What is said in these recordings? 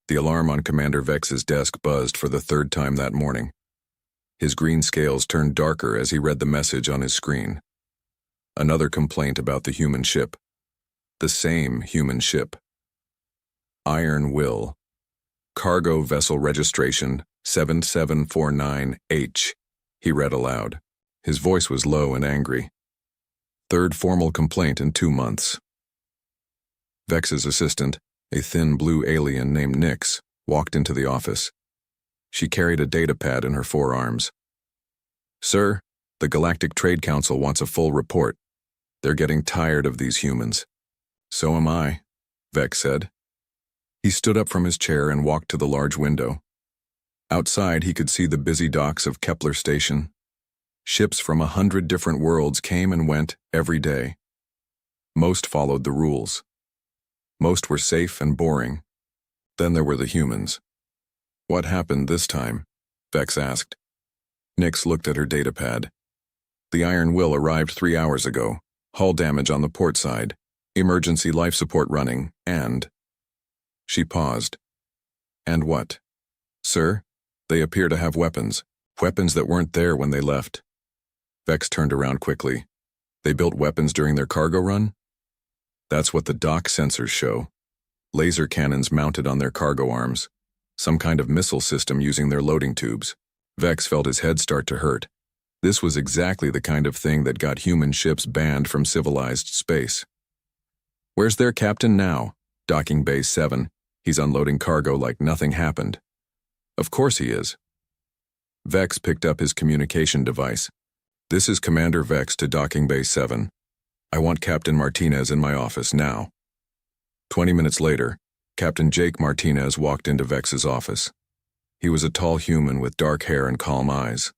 The alarm on Commander Vex's desk buzzed for the third time that morning. His green scales turned darker as he read the message on his screen. Another complaint about the human ship. The same human ship. Iron Will. Cargo vessel registration 7749H, he read aloud. His voice was low and angry. Third formal complaint in 2 months. Vex's assistant, a thin blue alien named Nyx, walked into the office. She carried a data pad in her forearms. Sir, the Galactic Trade Council wants a full report. They're getting tired of these humans. So am I, Vex said. He stood up from his chair and walked to the large window. Outside, he could see the busy docks of Kepler Station. Ships from 100 different worlds came and went every day. Most followed the rules. Most were safe and boring. Then there were the humans. What happened this time? Vex asked. Nyx looked at her datapad. The Iron Will arrived 3 hours ago. Hull damage on the port side. Emergency life support running, and... She paused. And what? Sir, they appear to have weapons. Weapons that weren't there when they left. Vex turned around quickly. They built weapons during their cargo run? That's what the dock sensors show. Laser cannons mounted on their cargo arms. Some kind of missile system using their loading tubes. Vex felt his head start to hurt. This was exactly the kind of thing that got human ships banned from civilized space. Where's their captain now? Docking Bay 7. He's unloading cargo like nothing happened. Of course he is. Vex picked up his communication device. This is Commander Vex to Docking Bay 7. I want Captain Martinez in my office now. 20 minutes later, Captain Jake Martinez walked into Vex's office. He was a tall human with dark hair and calm eyes.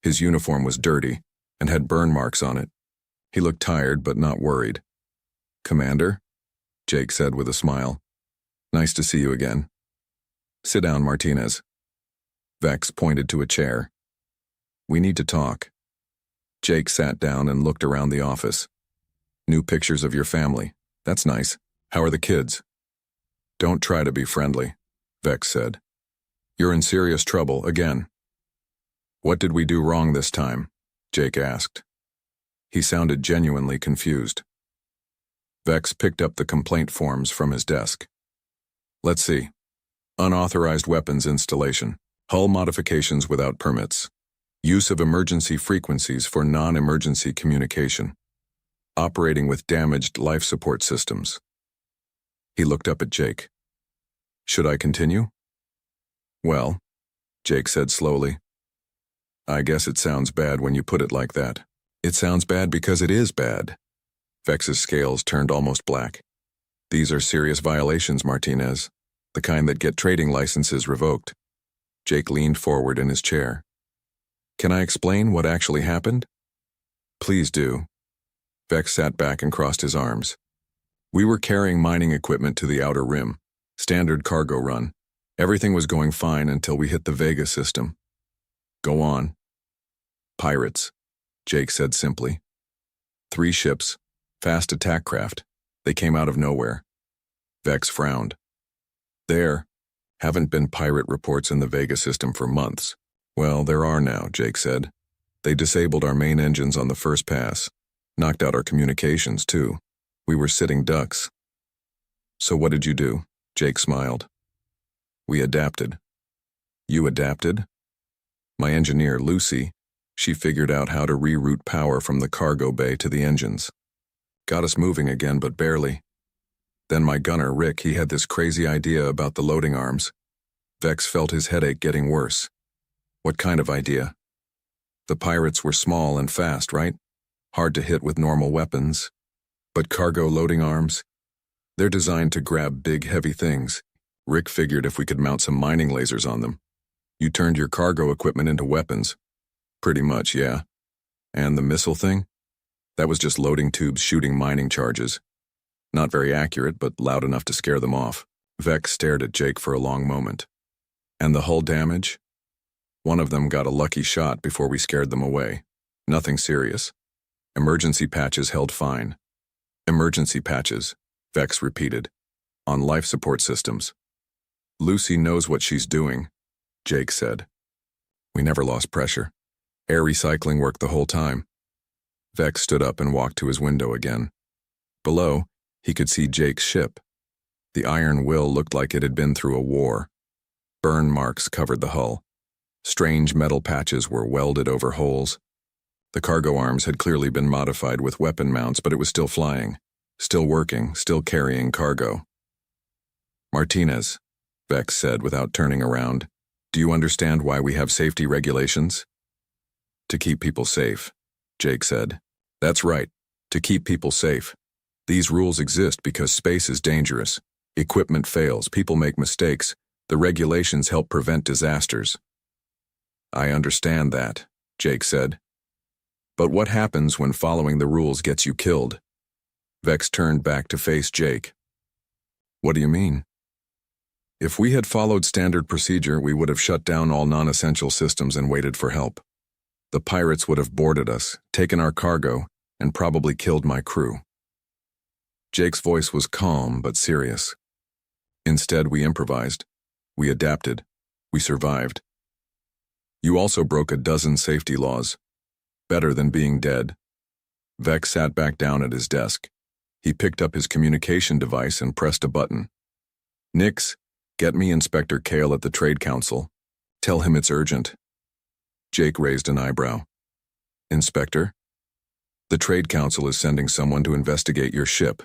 His uniform was dirty and had burn marks on it. He looked tired but not worried. Commander? Jake said with a smile. Nice to see you again. Sit down, Martinez. Vex pointed to a chair. We need to talk. Jake sat down and looked around the office. New pictures of your family. That's nice. How are the kids? Don't try to be friendly, Vex said. You're in serious trouble again. What did we do wrong this time? Jake asked. He sounded genuinely confused. Vex picked up the complaint forms from his desk. Let's see. Unauthorized weapons installation. Hull modifications without permits. Use of emergency frequencies for non-emergency communication. Operating with damaged life support systems. He looked up at Jake. Should I continue? Well, Jake said slowly. I guess it sounds bad when you put it like that. It sounds bad because it is bad. Vex's scales turned almost black. These are serious violations, Martinez. The kind that get trading licenses revoked. Jake leaned forward in his chair. Can I explain what actually happened? Please do. Vex sat back and crossed his arms. We were carrying mining equipment to the outer rim. Standard cargo run. Everything was going fine until we hit the Vega system. Go on. Pirates, Jake said simply. 3 ships. Fast attack craft. They came out of nowhere. Vex frowned. There haven't been pirate reports in the Vega system for months. Well, there are now, Jake said. They disabled our main engines on the first pass. Knocked out our communications, too. We were sitting ducks. So what did you do? Jake smiled. We adapted. You adapted? My engineer, Lucy, she figured out how to reroute power from the cargo bay to the engines. Got us moving again, but barely. Then my gunner, Rick, he had this crazy idea about the loading arms. Vex felt his headache getting worse. What kind of idea? The pirates were small and fast, right? Hard to hit with normal weapons. But cargo loading arms? They're designed to grab big, heavy things. Rick figured if we could mount some mining lasers on them. You turned your cargo equipment into weapons. Pretty much, yeah. And the missile thing? That was just loading tubes shooting mining charges. Not very accurate, but loud enough to scare them off. Vex stared at Jake for a long moment. And the hull damage? One of them got a lucky shot before we scared them away. Nothing serious. Emergency patches held fine. Emergency patches, Vex repeated. On life support systems. Lucy knows what she's doing, Jake said. We never lost pressure. Air recycling worked the whole time. Vex stood up and walked to his window again. Below, he could see Jake's ship. The iron will looked like it had been through a war. Burn marks covered the hull. Strange metal patches were welded over holes. The cargo arms had clearly been modified with weapon mounts, but it was still flying, still working, still carrying cargo. Martinez, Vex said without turning around, do you understand why we have safety regulations? To keep people safe, Jake said. That's right, to keep people safe. These rules exist because space is dangerous. Equipment fails, people make mistakes. The regulations help prevent disasters. I understand that, Jake said. But what happens when following the rules gets you killed? Vex turned back to face Jake. What do you mean? If we had followed standard procedure, we would have shut down all non-essential systems and waited for help. The pirates would have boarded us, taken our cargo, and probably killed my crew. Jake's voice was calm but serious. Instead, we improvised. We adapted. We survived. You also broke a dozen safety laws. Better than being dead. Vex sat back down at his desk. He picked up his communication device and pressed a button. Nix, get me Inspector Kale at the Trade Council. Tell him it's urgent. Jake raised an eyebrow. Inspector? The Trade Council is sending someone to investigate your ship,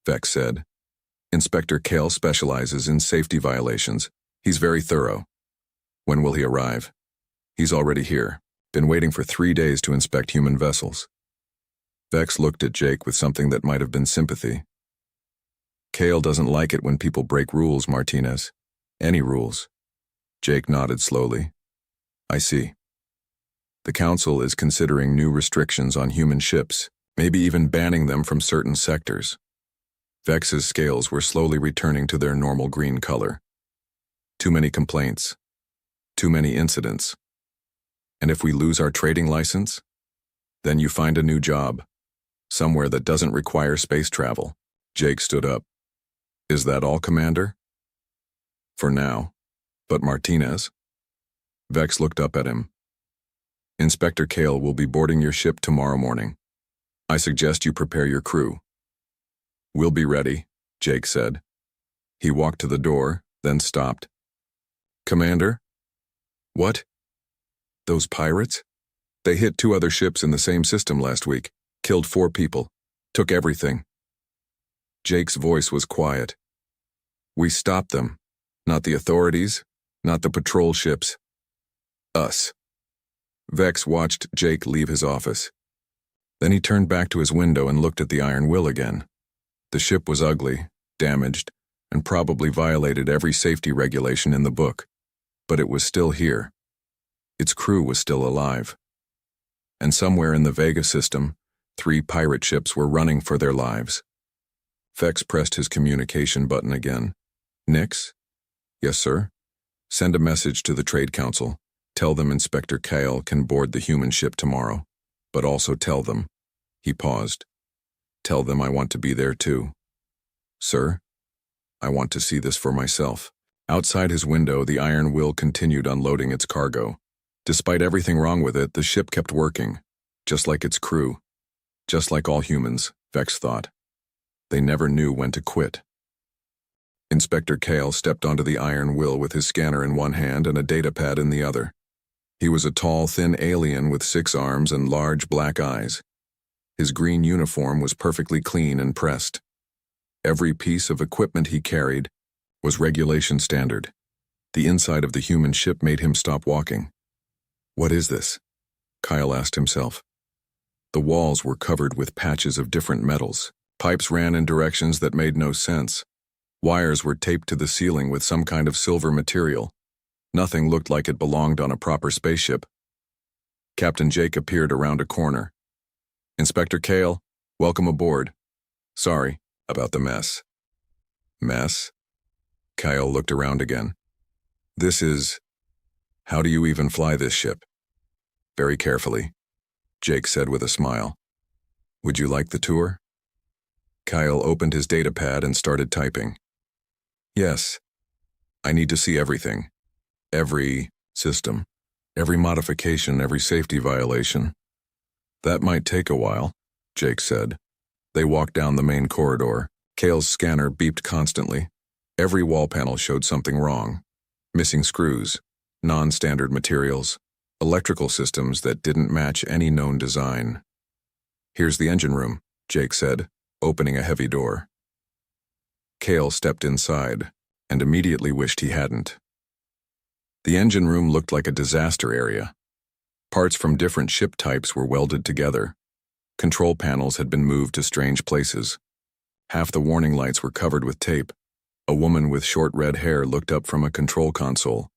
Vex said. Inspector Kale specializes in safety violations. He's very thorough. When will he arrive? He's already here. Been waiting for 3 days to inspect human vessels. Vex looked at Jake with something that might have been sympathy. Kale doesn't like it when people break rules, Martinez. Any rules. Jake nodded slowly. I see. The Council is considering new restrictions on human ships, maybe even banning them from certain sectors. Vex's scales were slowly returning to their normal green color. Too many complaints. Too many incidents. And if we lose our trading license? Then you find a new job. Somewhere that doesn't require space travel. Jake stood up. Is that all, Commander? For now. But Martinez? Vex looked up at him. Inspector Kale will be boarding your ship tomorrow morning. I suggest you prepare your crew. We'll be ready, Jake said. He walked to the door, then stopped. Commander? What? Those pirates? They hit 2 other ships in the same system last week, killed 4 people, took everything. Jake's voice was quiet. We stopped them. Not the authorities, not the patrol ships. Us. Vex watched Jake leave his office. Then he turned back to his window and looked at the iron will again. The ship was ugly, damaged, and probably violated every safety regulation in the book. But it was still here. Its crew was still alive. And somewhere in the Vega system, 3 pirate ships were running for their lives. Vex pressed his communication button again. Nix? Yes, sir? Send a message to the Trade Council. Tell them Inspector Kale can board the human ship tomorrow. But also tell them. He paused. Tell them I want to be there too. Sir? I want to see this for myself. Outside his window, the iron will continued unloading its cargo. Despite everything wrong with it, the ship kept working. Just like its crew. Just like all humans, Vex thought. They never knew when to quit. Inspector Kale stepped onto the iron will with his scanner in one hand and a datapad in the other. He was a tall, thin alien with 6 arms and large black eyes. His green uniform was perfectly clean and pressed. Every piece of equipment he carried was regulation standard. The inside of the human ship made him stop walking. What is this? Kyle asked himself. The walls were covered with patches of different metals. Pipes ran in directions that made no sense. Wires were taped to the ceiling with some kind of silver material. Nothing looked like it belonged on a proper spaceship. Captain Jake appeared around a corner. Inspector Kale, welcome aboard. Sorry about the mess. Mess? Kyle looked around again. This is... How do you even fly this ship? Very carefully, Jake said with a smile. Would you like the tour? Kyle opened his datapad and started typing. Yes. I need to see everything. Every system. Every modification, every safety violation. That might take a while, Jake said. They walked down the main corridor. Cale's scanner beeped constantly. Every wall panel showed something wrong. Missing screws, non-standard materials, electrical systems that didn't match any known design. Here's the engine room, Jake said, opening a heavy door. Cale stepped inside and immediately wished he hadn't. The engine room looked like a disaster area. Parts from different ship types were welded together. Control panels had been moved to strange places. Half the warning lights were covered with tape. A woman with short red hair looked up from a control console.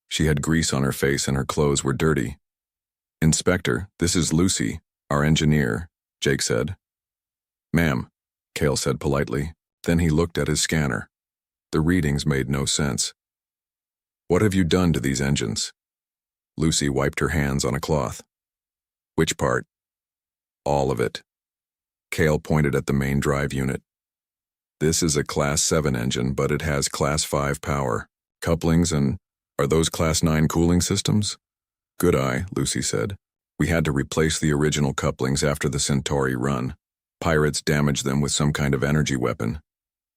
She had grease on her face and her clothes were dirty. "Inspector, this is Lucy, our engineer," Jake said. "Ma'am," Cale said politely. Then he looked at his scanner. The readings made no sense. "What have you done to these engines?" Lucy wiped her hands on a cloth. "Which part?" "All of it." Cale pointed at the main drive unit. "This is a Class 7 engine, but it has Class 5 power, couplings, and are those Class 9 cooling systems?" "Good eye," Lucy said. "We had to replace the original couplings after the Centauri run. Pirates damaged them with some kind of energy weapon.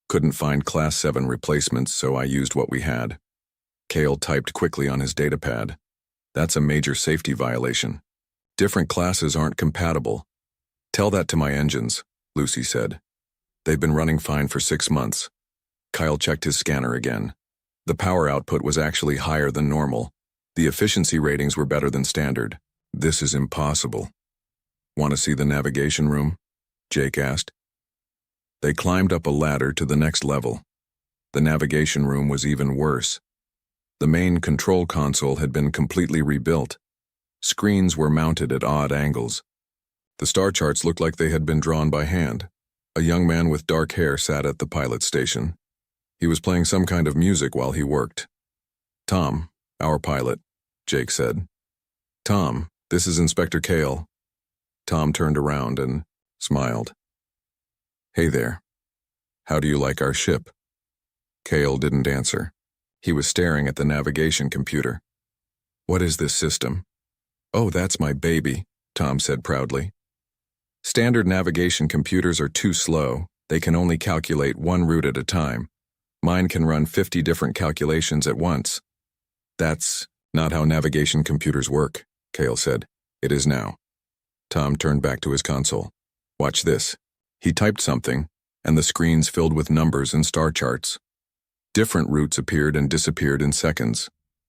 Couldn't find Class 7 replacements, so I used what we had." Cale typed quickly on his datapad. "That's a major safety violation. Different classes aren't compatible." "Tell that to my engines," Lucy said. "They've been running fine for 6 months." Kyle checked his scanner again. The power output was actually higher than normal. The efficiency ratings were better than standard. "This is impossible." "Want to see the navigation room?" Jake asked. They climbed up a ladder to the next level. The navigation room was even worse. The main control console had been completely rebuilt. Screens were mounted at odd angles. The star charts looked like they had been drawn by hand. A young man with dark hair sat at the pilot station. He was playing some kind of music while he worked. "Tom, our pilot," Jake said. "Tom, this is Inspector Cale." Tom turned around and smiled. "Hey there. How do you like our ship?" Cale didn't answer. He was staring at the navigation computer. "What is this system?" "Oh, that's my baby," Tom said proudly. "Standard navigation computers are too slow. They can only calculate one route at a time. Mine can run 50 different calculations at once." "That's not how navigation computers work," Cale said. "It is now." Tom turned back to his console. "Watch this." He typed something, and the screens filled with numbers and star charts. Different routes appeared and disappeared in seconds.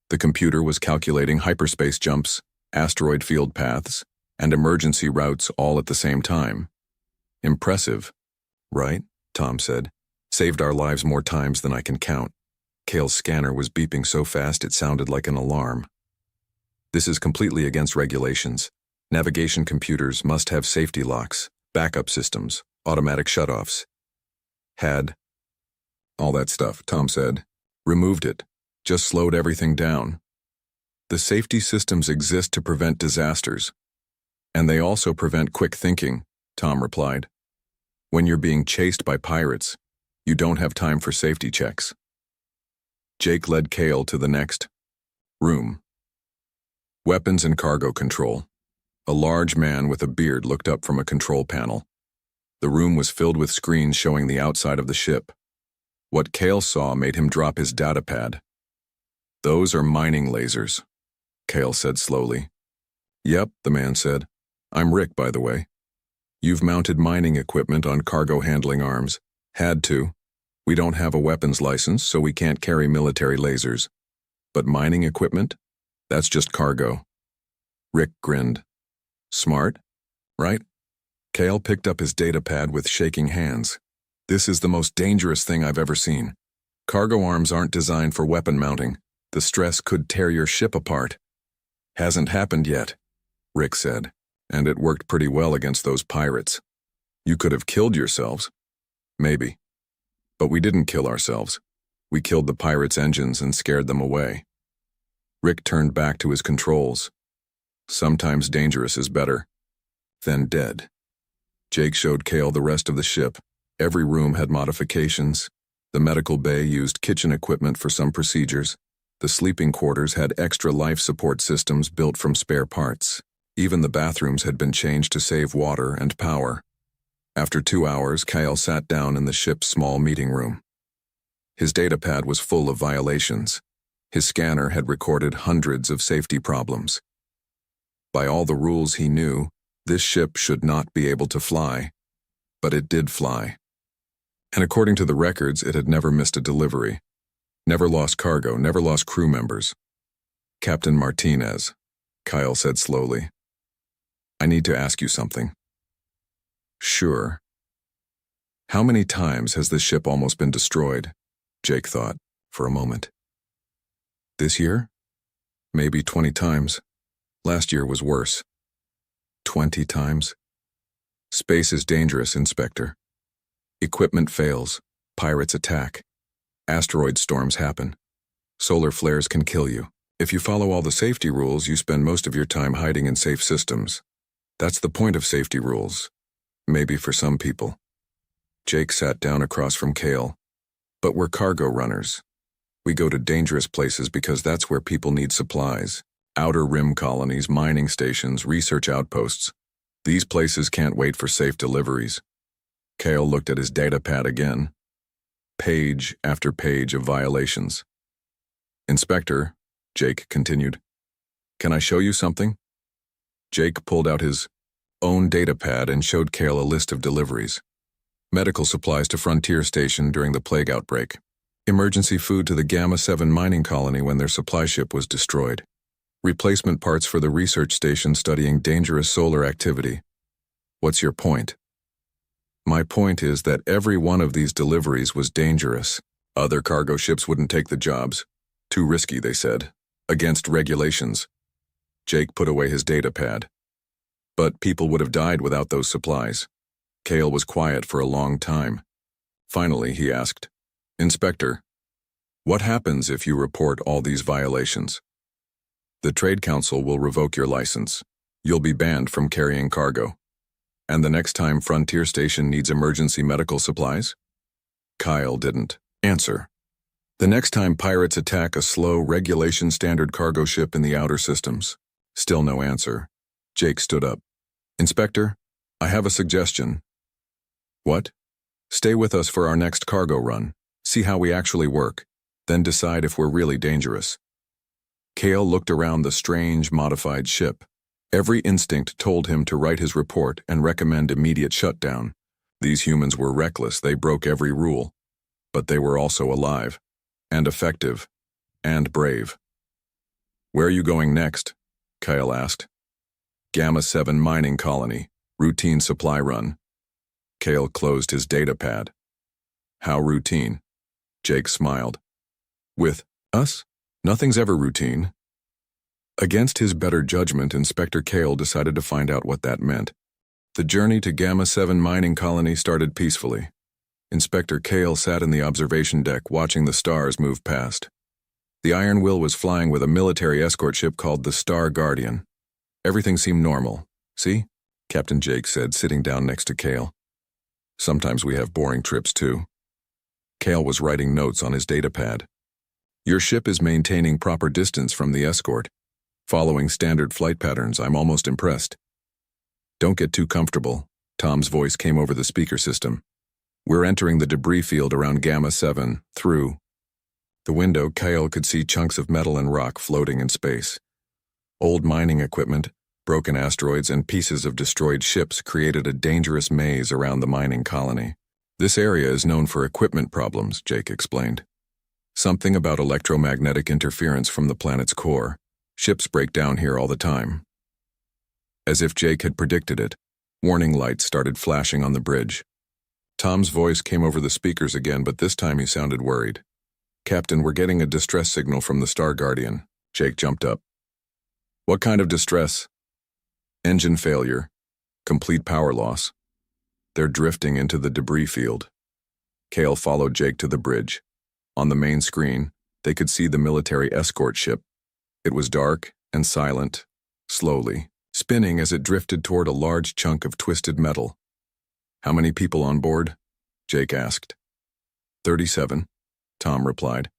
The computer was calculating hyperspace jumps, asteroid field paths, and emergency routes all at the same time. "Impressive, right?" Tom said. "Saved our lives more times than I can count." Cale's scanner was beeping so fast it sounded like an alarm. "This is completely against regulations. Navigation computers must have safety locks, backup systems, automatic shutoffs." "Had all that stuff," Tom said. "Removed it. Just slowed everything down." "The safety systems exist to prevent disasters. And they also prevent quick thinking," Tom replied. "When you're being chased by pirates, you don't have time for safety checks." Jake led Cale to the next room. Weapons and cargo control. A large man with a beard looked up from a control panel. The room was filled with screens showing the outside of the ship. What Cale saw made him drop his datapad. "Those are mining lasers," Cale said slowly. "Yep," the man said. "I'm Rick, by the way. You've mounted mining equipment on cargo handling arms. Had to. We don't have a weapons license, so we can't carry military lasers. But mining equipment? That's just cargo." Rick grinned. "Smart, right?" Cale picked up his datapad with shaking hands. "This is the most dangerous thing I've ever seen. Cargo arms aren't designed for weapon mounting. The stress could tear your ship apart." "Hasn't happened yet," Rick said, "and it worked pretty well against those pirates. You could have killed yourselves. Maybe. But we didn't kill ourselves. We killed the pirates' engines and scared them away." Rick turned back to his controls. "Sometimes dangerous is better than dead." Jake showed Cale the rest of the ship. Every room had modifications. The medical bay used kitchen equipment for some procedures. The sleeping quarters had extra life support systems built from spare parts. Even the bathrooms had been changed to save water and power. After 2 hours, Kyle sat down in the ship's small meeting room. His datapad was full of violations. His scanner had recorded hundreds of safety problems. By all the rules he knew, this ship should not be able to fly. But it did fly. And according to the records, it had never missed a delivery. Never lost cargo, never lost crew members. Captain Martinez, Kyle said slowly. I need to ask you something. Sure. How many times has this ship almost been destroyed? Jake thought, for a moment. This year? Maybe 20 times. Last year was worse. 20 times? Space is dangerous, Inspector. Equipment fails. Pirates attack. Asteroid storms happen. Solar flares can kill you. If you follow all the safety rules, you spend most of your time hiding in safe systems. That's the point of safety rules. Maybe for some people. Jake sat down across from Cale. But we're cargo runners. We go to dangerous places because that's where people need supplies. Outer rim colonies, mining stations, research outposts. These places can't wait for safe deliveries. Cale looked at his datapad again. Page after page of violations. Inspector, Jake continued. Can I show you something? Jake pulled out his own datapad and showed Cale a list of deliveries. Medical supplies to Frontier Station during the plague outbreak. Emergency food to the Gamma 7 mining colony when their supply ship was destroyed. Replacement parts for the research station studying dangerous solar activity. What's your point? My point is that every one of these deliveries was dangerous. Other cargo ships wouldn't take the jobs. Too risky, they said. Against regulations. Jake put away his datapad. But people would have died without those supplies. Cale was quiet for a long time. Finally, he asked, Inspector, what happens if you report all these violations? The Trade Council will revoke your license. You'll be banned from carrying cargo. And the next time Frontier Station needs emergency medical supplies? Kyle didn't answer. The next time pirates attack a slow, regulation-standard cargo ship in the outer systems. Still no answer. Jake stood up. Inspector, I have a suggestion. What? Stay with us for our next cargo run. See how we actually work. Then decide if we're really dangerous. Cale looked around the strange, modified ship. Every instinct told him to write his report and recommend immediate shutdown. These humans were reckless, they broke every rule. But they were also alive, and effective, and brave. Where are you going next? Kyle asked. Gamma 7 mining colony, routine supply run. Cale closed his datapad. How routine? Jake smiled. With us? Nothing's ever routine. Against his better judgment, Inspector Cale decided to find out what that meant. The journey to Gamma 7 mining colony started peacefully. Inspector Cale sat in the observation deck watching the stars move past. The Iron Will was flying with a military escort ship called the Star Guardian. Everything seemed normal. See? Captain Jake said, sitting down next to Cale. Sometimes we have boring trips too. Cale was writing notes on his datapad. Your ship is maintaining proper distance from the escort. Following standard flight patterns, I'm almost impressed. Don't get too comfortable, Tom's voice came over the speaker system. We're entering the debris field around Gamma 7, through. The window, Kyle could see chunks of metal and rock floating in space. Old mining equipment, broken asteroids, and pieces of destroyed ships created a dangerous maze around the mining colony. This area is known for equipment problems, Jake explained. Something about electromagnetic interference from the planet's core. Ships break down here all the time. As if Jake had predicted it, warning lights started flashing on the bridge. Tom's voice came over the speakers again, but this time he sounded worried. Captain, we're getting a distress signal from the Star Guardian. Jake jumped up. What kind of distress? Engine failure. Complete power loss. They're drifting into the debris field. Cale followed Jake to the bridge. On the main screen, they could see the military escort ship. It was dark and silent, slowly, spinning as it drifted toward a large chunk of twisted metal. How many people on board? Jake asked. 37, Tom replied.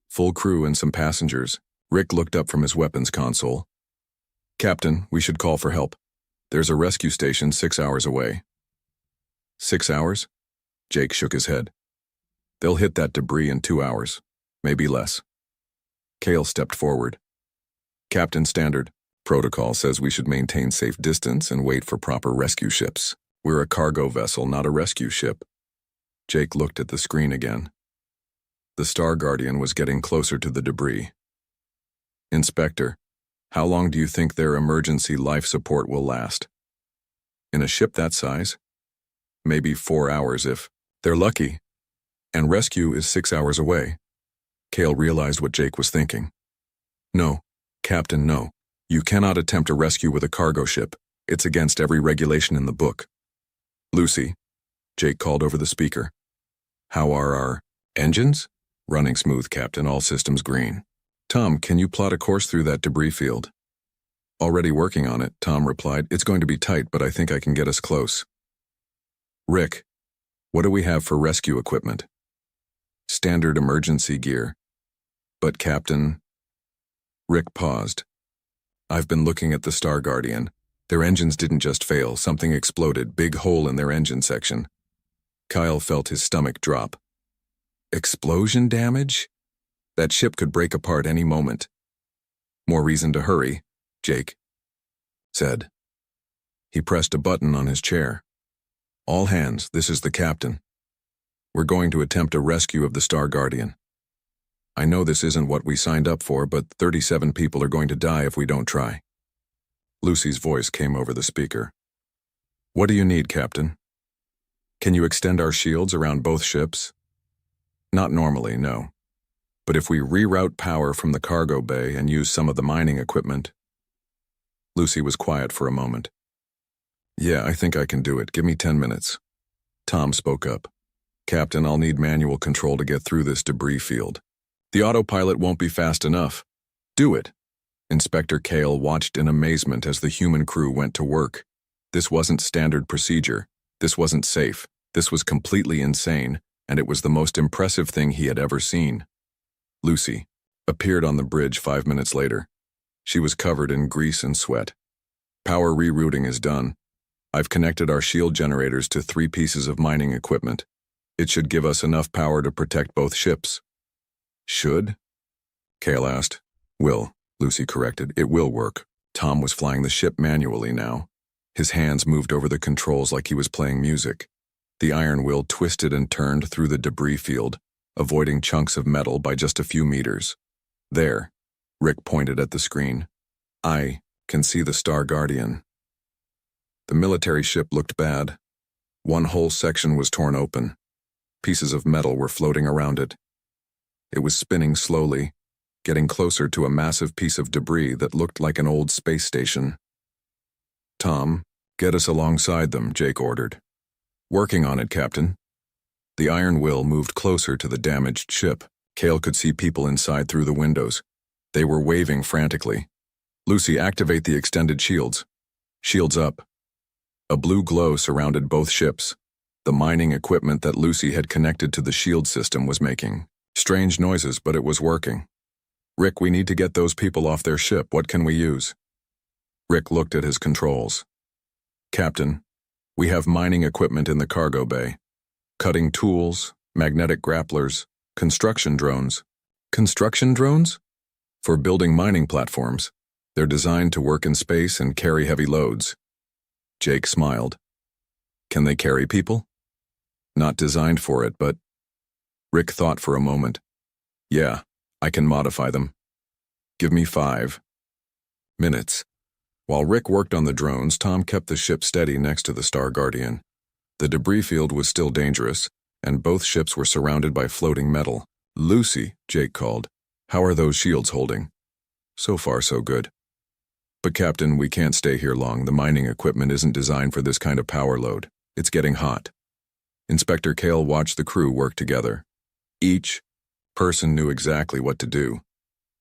Full crew and some passengers. Rick looked up from his weapons console. Captain, we should call for help. There's a rescue station 6 hours away. 6 hours? Jake shook his head. They'll hit that debris in 2 hours, maybe less. Cale stepped forward. Captain, standard protocol says we should maintain safe distance and wait for proper rescue ships. We're a cargo vessel, not a rescue ship. Jake looked at the screen again. The Star Guardian was getting closer to the debris. Inspector, how long do you think their emergency life support will last? In a ship that size? Maybe 4 hours if they're lucky. And rescue is 6 hours away. Cale realized what Jake was thinking. No, Captain, no. You cannot attempt a rescue with a cargo ship. It's against every regulation in the book. Lucy, Jake called over the speaker. How are our engines? Running smooth, Captain, all systems green. Tom, can you plot a course through that debris field? Already working on it, Tom replied. It's going to be tight, but I think I can get us close. Rick, what do we have for rescue equipment? Standard emergency gear. But Captain... Rick paused. I've been looking at the Star Guardian. Their engines didn't just fail, something exploded, big hole in their engine section. Kyle felt his stomach drop. Explosion damage? That ship could break apart any moment. More reason to hurry, Jake said. He pressed a button on his chair. All hands, this is the captain. We're going to attempt a rescue of the Star Guardian. I know this isn't what we signed up for, but 37 people are going to die if we don't try. Lucy's voice came over the speaker. What do you need, Captain? Can you extend our shields around both ships? Not normally, no. But if we reroute power from the cargo bay and use some of the mining equipment... Lucy was quiet for a moment. Yeah, I think I can do it. Give me 10 minutes. Tom spoke up. Captain, I'll need manual control to get through this debris field. The autopilot won't be fast enough. Do it. Inspector Cale watched in amazement as the human crew went to work. This wasn't standard procedure. This wasn't safe. This was completely insane, and it was the most impressive thing he had ever seen. Lucy appeared on the bridge 5 minutes later. She was covered in grease and sweat. Power rerouting is done. I've connected our shield generators to 3 pieces of mining equipment. It should give us enough power to protect both ships. Should? Cale asked. Will, Lucy corrected. It will work. Tom was flying the ship manually now. His hands moved over the controls like he was playing music. The iron wheel twisted and turned through the debris field, avoiding chunks of metal by just a few meters. There, Rick pointed at the screen. I can see the Star Guardian. The military ship looked bad. One whole section was torn open. Pieces of metal were floating around it. It was spinning slowly, getting closer to a massive piece of debris that looked like an old space station. Tom, get us alongside them, Jake ordered. Working on it, Captain. The iron will moved closer to the damaged ship. Cale could see people inside through the windows. They were waving frantically. Lucy, activate the extended shields. Shields up. A blue glow surrounded both ships. The mining equipment that Lucy had connected to the shield system was making strange noises, but it was working. Rick, we need to get those people off their ship. What can we use? Rick looked at his controls. Captain, we have mining equipment in the cargo bay. Cutting tools, magnetic grapplers, construction drones. Construction drones? For building mining platforms. They're designed to work in space and carry heavy loads. Jake smiled. Can they carry people? Not designed for it, but... Rick thought for a moment. Yeah, I can modify them. Give me 5 minutes. While Rick worked on the drones, Tom kept the ship steady next to the Star Guardian. The debris field was still dangerous, and both ships were surrounded by floating metal. Lucy, Jake called. How are those shields holding? So far, so good. But Captain, we can't stay here long. The mining equipment isn't designed for this kind of power load. It's getting hot. Inspector Cale watched the crew work together. Each person knew exactly what to do.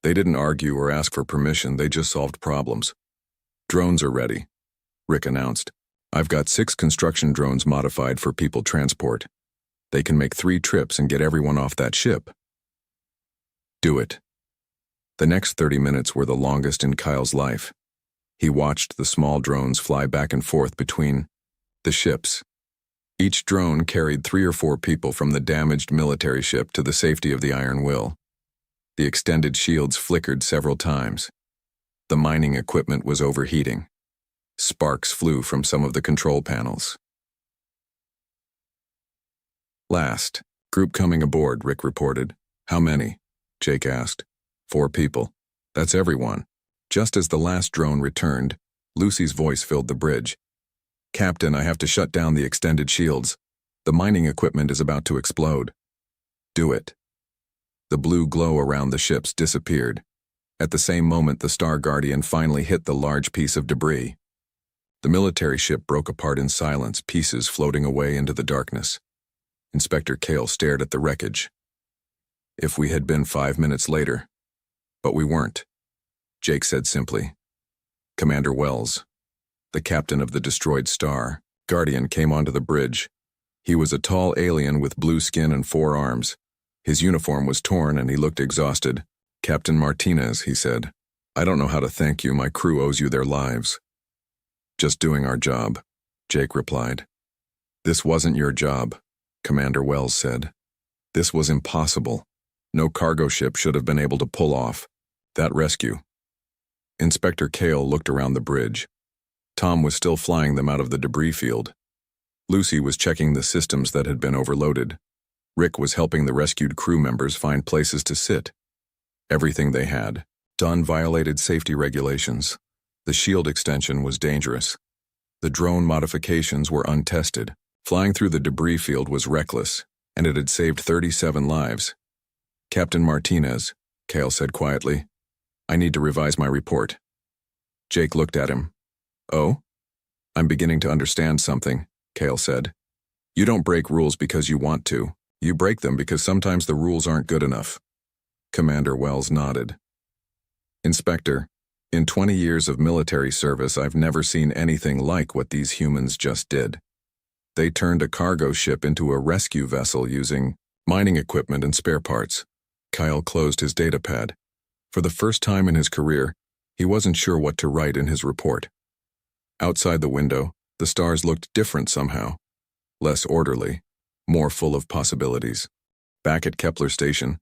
They didn't argue or ask for permission, they just solved problems. Drones are ready, Rick announced. I've got 6 construction drones modified for people transport. They can make 3 trips and get everyone off that ship. Do it. The next 30 minutes were the longest in Kyle's life. He watched the small drones fly back and forth between the ships. Each drone carried 3 or 4 people from the damaged military ship to the safety of the Iron Will. The extended shields flickered several times. The mining equipment was overheating. Sparks flew from some of the control panels. Last. Group coming aboard, Rick reported. How many? Jake asked. 4 people. That's everyone. Just as the last drone returned, Lucy's voice filled the bridge. Captain, I have to shut down the extended shields. The mining equipment is about to explode. Do it. The blue glow around the ships disappeared. At the same moment, the Star Guardian finally hit the large piece of debris. The military ship broke apart in silence, pieces floating away into the darkness. Inspector Cale stared at the wreckage. If we had been 5 minutes later. But we weren't. Jake said simply. Commander Wells, the captain of the destroyed Star Guardian, came onto the bridge. He was a tall alien with blue skin and 4 arms. His uniform was torn and he looked exhausted. Captain Martinez, he said. I don't know how to thank you. My crew owes you their lives. Just doing our job, Jake replied. This wasn't your job, Commander Wells said. This was impossible. No cargo ship should have been able to pull off that rescue. Inspector Cale looked around the bridge. Tom was still flying them out of the debris field. Lucy was checking the systems that had been overloaded. Rick was helping the rescued crew members find places to sit. Everything they had done violated safety regulations. The shield extension was dangerous. The drone modifications were untested. Flying through the debris field was reckless, and it had saved 37 lives. Captain Martinez, Cale said quietly, I need to revise my report. Jake looked at him. Oh? I'm beginning to understand something, Cale said. You don't break rules because you want to. You break them because sometimes the rules aren't good enough. Commander Wells nodded. Inspector, in 20 years of military service, I've never seen anything like what these humans just did. They turned a cargo ship into a rescue vessel using mining equipment and spare parts. Kyle closed his datapad. For the first time in his career, he wasn't sure what to write in his report. Outside the window, the stars looked different somehow. Less orderly, more full of possibilities. Back at Kepler Station,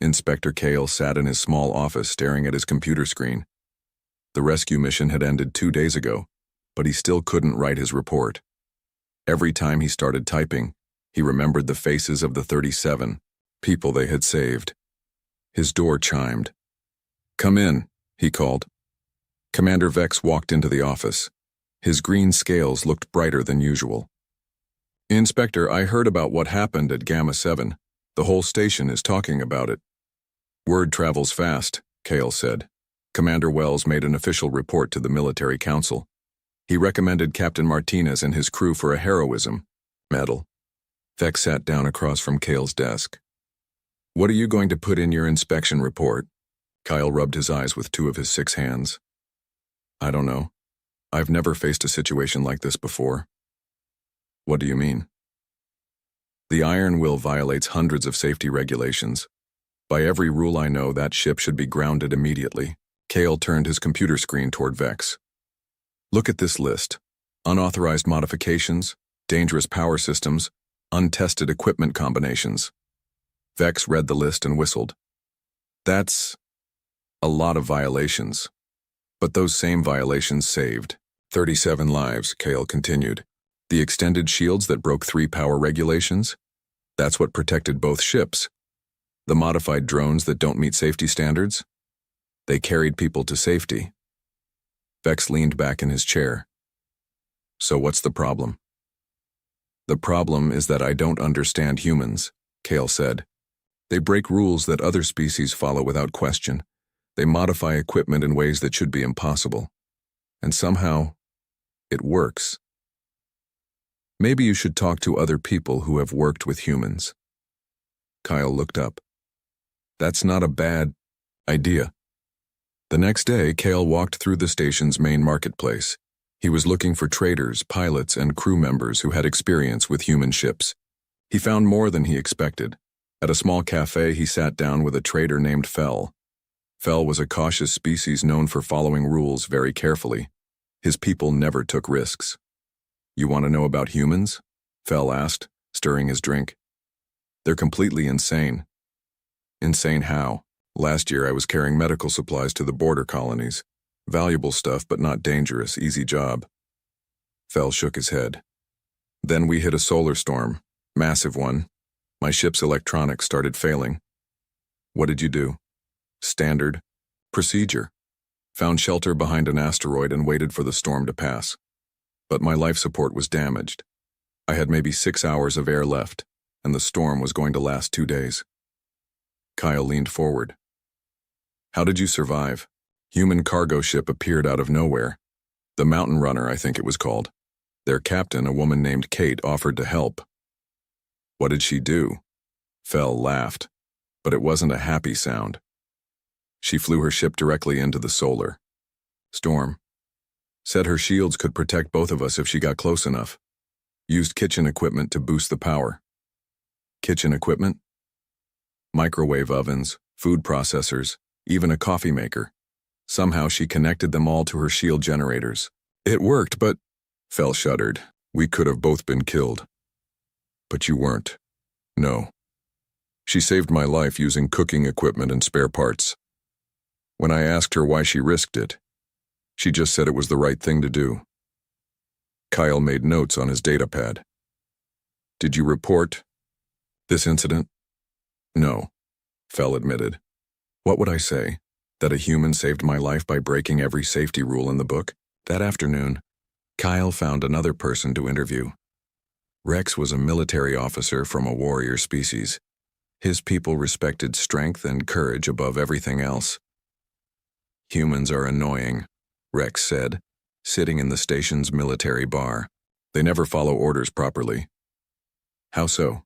Inspector Cale sat in his small office staring at his computer screen. The rescue mission had ended 2 days ago, but he still couldn't write his report. Every time he started typing, he remembered the faces of the 37 people they had saved. His door chimed. Come in, he called. Commander Vex walked into the office. His green scales looked brighter than usual. Inspector, I heard about what happened at Gamma 7. The whole station is talking about it. Word travels fast, Cale said. Commander Wells made an official report to the military council. He recommended Captain Martinez and his crew for a heroism medal. Vex sat down across from Cale's desk. What are you going to put in your inspection report? Kyle rubbed his eyes with 2 of his 6 hands. I don't know. I've never faced a situation like this before. What do you mean? The Iron Will violates hundreds of safety regulations. By every rule I know, that ship should be grounded immediately. Cale turned his computer screen toward Vex. Look at this list. Unauthorized modifications, dangerous power systems, untested equipment combinations. Vex read the list and whistled. That's a lot of violations. But those same violations saved 37 lives, Cale continued. The extended shields that broke 3 power regulations? That's what protected both ships. The modified drones that don't meet safety standards? They carried people to safety. Vex leaned back in his chair. So what's the problem? The problem is that I don't understand humans, Cale said. They break rules that other species follow without question. They modify equipment in ways that should be impossible. And somehow, it works. Maybe you should talk to other people who have worked with humans. Kyle looked up. That's not a bad idea. The next day, Cale walked through the station's main marketplace. He was looking for traders, pilots, and crew members who had experience with human ships. He found more than he expected. At a small cafe, he sat down with a trader named Fell. Fell was a cautious species known for following rules very carefully. His people never took risks. "You want to know about humans?" Fell asked, stirring his drink. "They're completely insane." "Insane how?" "Last year I was carrying medical supplies to the border colonies. Valuable stuff, but not dangerous, easy job." Fell shook his head. "Then we hit a solar storm, massive one. My ship's electronics started failing." "What did you do?" "Standard procedure. Found shelter behind an asteroid and waited for the storm to pass. But my life support was damaged. I had maybe 6 hours of air left, and the storm was going to last 2 days." Kyle leaned forward. "How did you survive?" "Human cargo ship appeared out of nowhere. The Mountain Runner, I think it was called. Their captain, a woman named Kate, offered to help." "What did she do?" Fell laughed, but it wasn't a happy sound. "She flew her ship directly into the solar storm. Said her shields could protect both of us if she got close enough. Used kitchen equipment to boost the power." "Kitchen equipment?" "Microwave ovens, food processors, even a coffee maker. Somehow she connected them all to her shield generators. It worked, but—" Fell shuddered. "We could have both been killed." "But you weren't." "No. She saved my life using cooking equipment and spare parts. When I asked her why she risked it, she just said it was the right thing to do." Kyle made notes on his data pad. "Did you report this incident?" "No," Fell admitted. "What would I say? That a human saved my life by breaking every safety rule in the book?" That afternoon, Kyle found another person to interview. Rex was a military officer from a warrior species. His people respected strength and courage above everything else. "Humans are annoying," Rex said, sitting in the station's military bar. "They never follow orders properly." "How so?"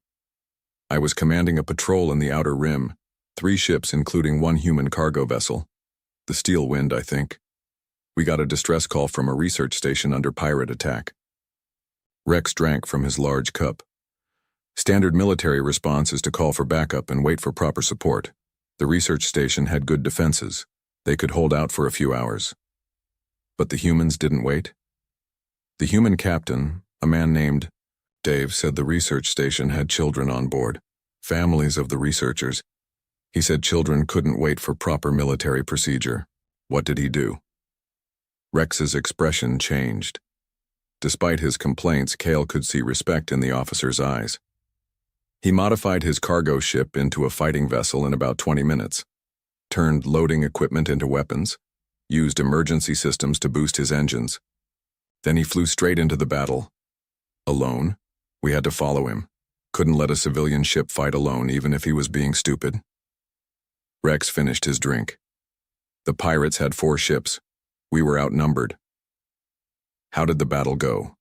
"I was commanding a patrol in the Outer Rim, 3 ships including 1 human cargo vessel. The Steel Wind, I think. We got a distress call from a research station under pirate attack." Rex drank from his large cup. "Standard military response is to call for backup and wait for proper support. The research station had good defenses. They could hold out for a few hours." "But the humans didn't wait?" "The human captain, a man named Dave, said the research station had children on board, families of the researchers. He said children couldn't wait for proper military procedure." "What did he do?" Rex's expression changed. Despite his complaints, Cale could see respect in the officer's eyes. "He modified his cargo ship into a fighting vessel in about 20 minutes, turned loading equipment into weapons, used emergency systems to boost his engines. Then he flew straight into the battle. Alone. We had to follow him. Couldn't let a civilian ship fight alone, even if he was being stupid." Rex finished his drink. "The pirates had 4 ships. We were outnumbered." "How did the battle go?"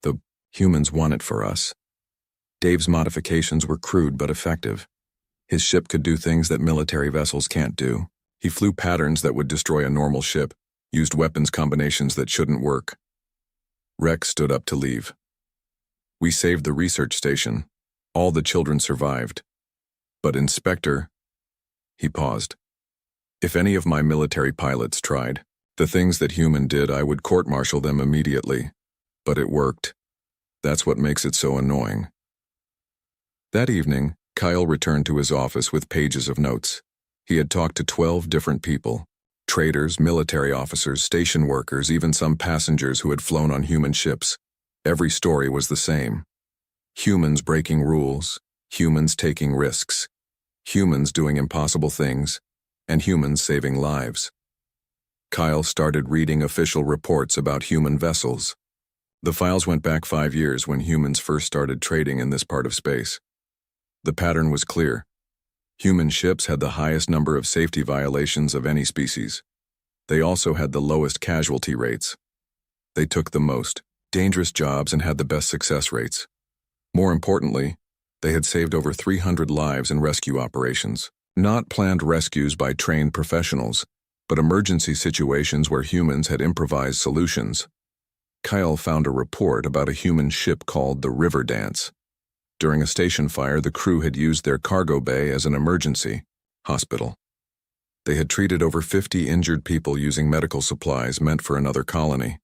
"The humans won it for us. Dave's modifications were crude but effective. His ship could do things that military vessels can't do. He flew patterns that would destroy a normal ship, used weapons combinations that shouldn't work." Rex stood up to leave. "We saved the research station. All the children survived. But Inspector—" He paused. "If any of my military pilots tried the things that human did, I would court-martial them immediately. But it worked. That's what makes it so annoying." That evening, Kyle returned to his office with pages of notes. He had talked to 12 different people. Traders, military officers, station workers, even some passengers who had flown on human ships. Every story was the same. Humans breaking rules, humans taking risks, humans doing impossible things, and humans saving lives. Kyle started reading official reports about human vessels. The files went back 5 years when humans first started trading in this part of space. The pattern was clear. Human ships had the highest number of safety violations of any species. They also had the lowest casualty rates. They took the most dangerous jobs and had the best success rates. More importantly, they had saved over 300 lives in rescue operations. Not planned rescues by trained professionals, but emergency situations where humans had improvised solutions. Kyle found a report about a human ship called the River Dance. During a station fire, the crew had used their cargo bay as an emergency hospital. They had treated over 50 injured people using medical supplies meant for another colony.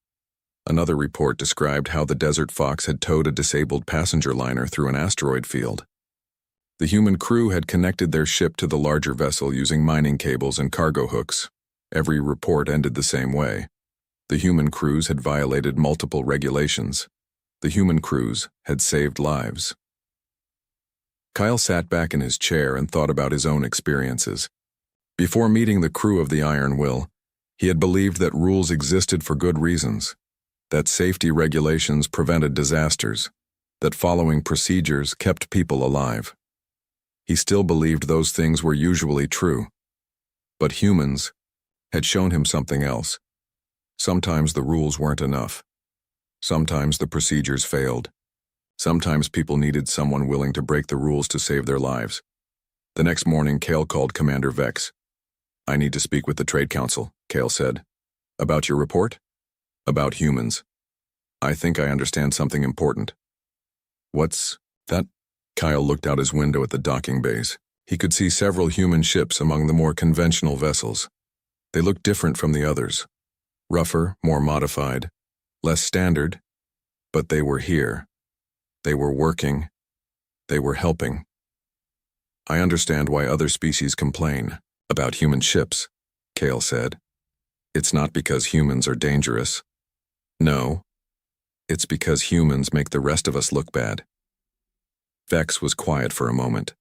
Another report described how the Desert Fox had towed a disabled passenger liner through an asteroid field. The human crew had connected their ship to the larger vessel using mining cables and cargo hooks. Every report ended the same way. The human crews had violated multiple regulations. The human crews had saved lives. Kyle sat back in his chair and thought about his own experiences. Before meeting the crew of the Iron Will, he had believed that rules existed for good reasons, that safety regulations prevented disasters, that following procedures kept people alive. He still believed those things were usually true. But humans had shown him something else. Sometimes the rules weren't enough. Sometimes the procedures failed. Sometimes people needed someone willing to break the rules to save their lives. The next morning, Kale called Commander Vex. "I need to speak with the Trade Council," Kale said. "About your report?" "About humans. I think I understand something important." "What's that?" Kyle looked out his window at the docking bays. He could see several human ships among the more conventional vessels. They looked different from the others. Rougher, more modified, less standard, but they were here. They were working. They were helping. "I understand why other species complain about human ships," Kale said. "It's not because humans are dangerous. No, it's because humans make the rest of us look bad." Vex was quiet for a moment.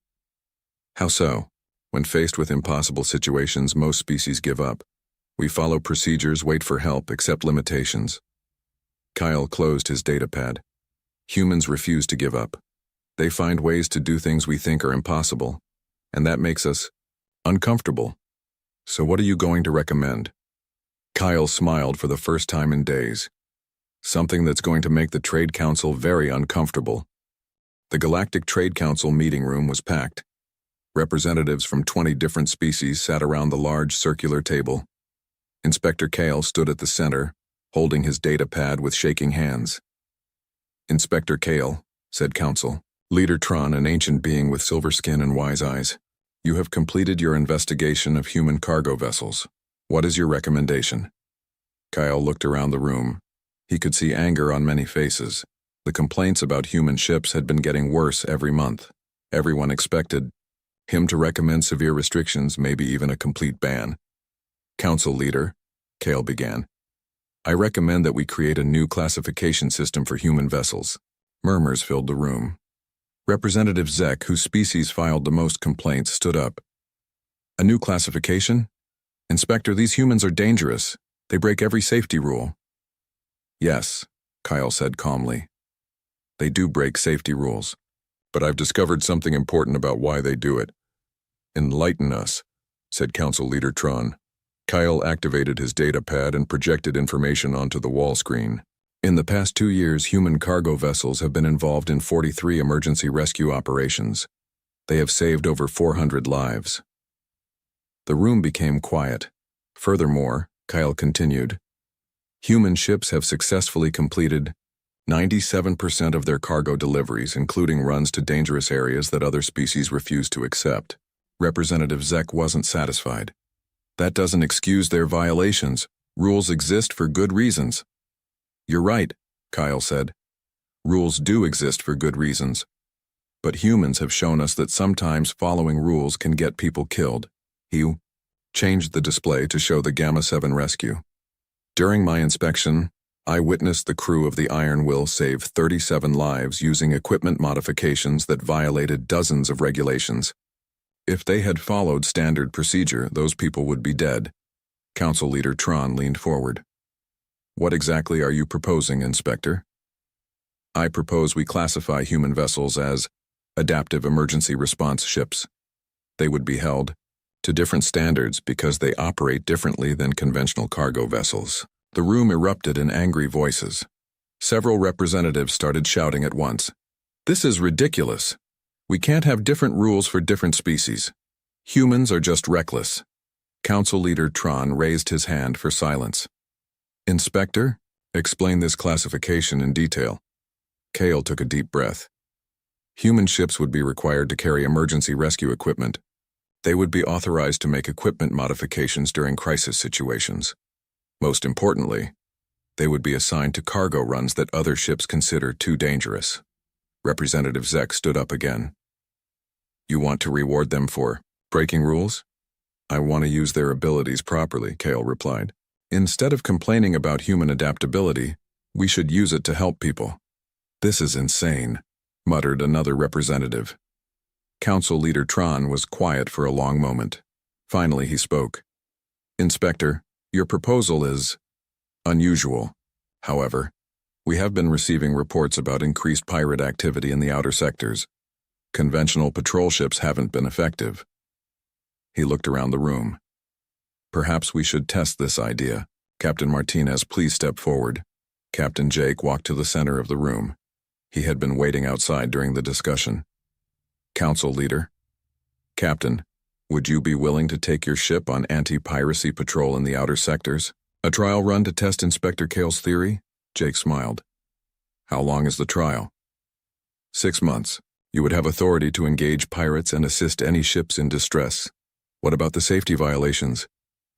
"How so?" "When faced with impossible situations, most species give up. We follow procedures, wait for help, accept limitations." Kyle closed his datapad. "Humans refuse to give up. They find ways to do things we think are impossible, and that makes us uncomfortable. So what are you going to recommend?" Kyle smiled for the first time in days. "Something that's going to make the Trade Council very uncomfortable." The Galactic Trade Council meeting room was packed. Representatives from 20 different species sat around the large circular table. Inspector Kale stood at the center, holding his datapad with shaking hands. "Inspector Kale," said Council, "Leader Tron, an ancient being with silver skin and wise eyes, you have completed your investigation of human cargo vessels. What is your recommendation?" Kyle looked around the room. He could see anger on many faces. The complaints about human ships had been getting worse every month. Everyone expected him to recommend severe restrictions, maybe even a complete ban. "Council Leader," Kale began, "I recommend that we create a new classification system for human vessels." Murmurs filled the room. Representative Zek, whose species filed the most complaints, stood up. "A new classification? Inspector, these humans are dangerous. They break every safety rule." "Yes," Kyle said calmly. "They do break safety rules. But I've discovered something important about why they do it." "Enlighten us," said Council Leader Tron. Kyle activated his datapad and projected information onto the wall screen. In the past 2 years, human cargo vessels have been involved in 43 emergency rescue operations. They have saved over 400 lives. The room became quiet. Furthermore, Kyle continued, human ships have successfully completed 97% of their cargo deliveries, including runs to dangerous areas that other species refuse to accept. Representative Zek wasn't satisfied. "That doesn't excuse their violations. Rules exist for good reasons." "You're right," Kyle said. "Rules do exist for good reasons. But humans have shown us that sometimes following rules can get people killed." He changed the display to show the Gamma 7 rescue. "During my inspection, I witnessed the crew of the Iron Will save 37 lives using equipment modifications that violated dozens of regulations. If they had followed standard procedure, those people would be dead." Council Leader Tron leaned forward. "What exactly are you proposing, Inspector?" "I propose we classify human vessels as adaptive emergency response ships. They would be held to different standards because they operate differently than conventional cargo vessels." The room erupted in angry voices. Several representatives started shouting at once. "This is ridiculous. We can't have different rules for different species. Humans are just reckless." Council Leader Tron raised his hand for silence. "Inspector, explain this classification in detail." Kale took a deep breath. Human ships would be required to carry emergency rescue equipment. They would be authorized to make equipment modifications during crisis situations. Most importantly, they would be assigned to cargo runs that other ships consider too dangerous. Representative Zek stood up again. You want to reward them for breaking rules? I want to use their abilities properly, Kale replied. Instead of complaining about human adaptability, we should use it to help people. This is insane, muttered another representative. Council Leader Tron was quiet for a long moment. Finally, he spoke. Inspector, your proposal is unusual. However, we have been receiving reports about increased pirate activity in the outer sectors. Conventional patrol ships haven't been effective. He looked around the room. Perhaps we should test this idea. Captain Martinez, please step forward. Captain Jake walked to the center of the room. He had been waiting outside during the discussion. Council Leader. Captain, would you be willing to take your ship on anti-piracy patrol in the outer sectors? A trial run to test Inspector Kale's theory? Jake smiled. How long is the trial? 6 months. You would have authority to engage pirates and assist any ships in distress. What about the safety violations?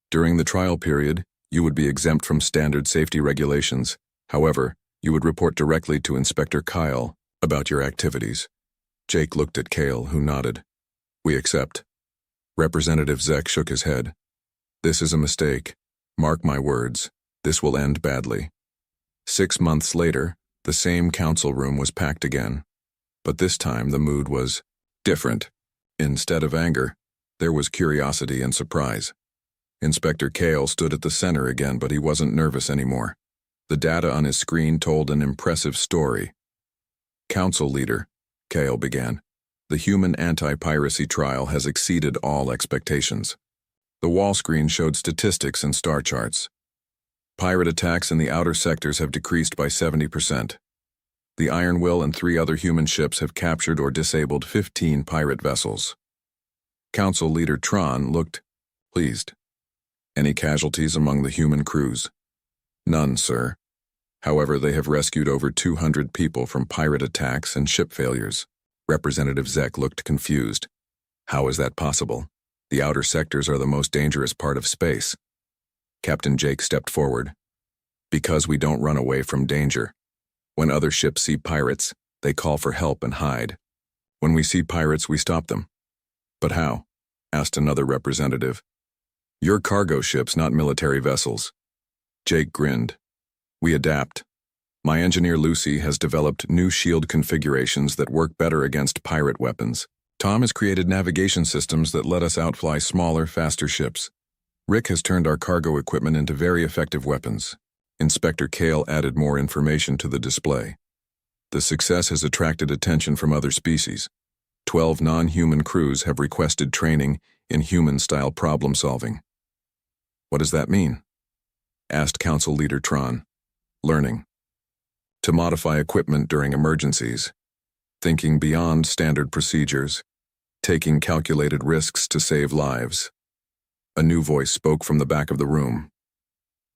During the trial period, you would be exempt from standard safety regulations. However, you would report directly to Inspector Kyle about your activities. Jake looked at Kale, who nodded. We accept. Representative Zek shook his head. This is a mistake. Mark my words, this will end badly. 6 months later, the same council room was packed again. But this time the mood was different. Instead of anger, there was curiosity and surprise. Inspector Kale stood at the center again, but he wasn't nervous anymore. The data on his screen told an impressive story. Council Leader, Kale began. The human anti-piracy trial has exceeded all expectations. The wall screen showed statistics and star charts. Pirate attacks in the outer sectors have decreased by 70%. The Iron Will and 3 other human ships have captured or disabled 15 pirate vessels. Council Leader Tron looked pleased. Any casualties among the human crews? None, sir. However, they have rescued over 200 people from pirate attacks and ship failures. Representative Zek looked confused. How is that possible? The outer sectors are the most dangerous part of space. Captain Jake stepped forward. Because we don't run away from danger. When other ships see pirates, they call for help and hide. When we see pirates, we stop them. But how? Asked another representative. You're cargo ships, not military vessels. Jake grinned. We adapt. My engineer Lucy has developed new shield configurations that work better against pirate weapons. Tom has created navigation systems that let us outfly smaller, faster ships. Rick has turned our cargo equipment into very effective weapons. Inspector Kale added more information to the display. The success has attracted attention from other species. 12 non-human crews have requested training in human-style problem-solving. What does that mean? Asked Council Leader Tron. Learning. To modify equipment during emergencies. Thinking beyond standard procedures. Taking calculated risks to save lives. A new voice spoke from the back of the room.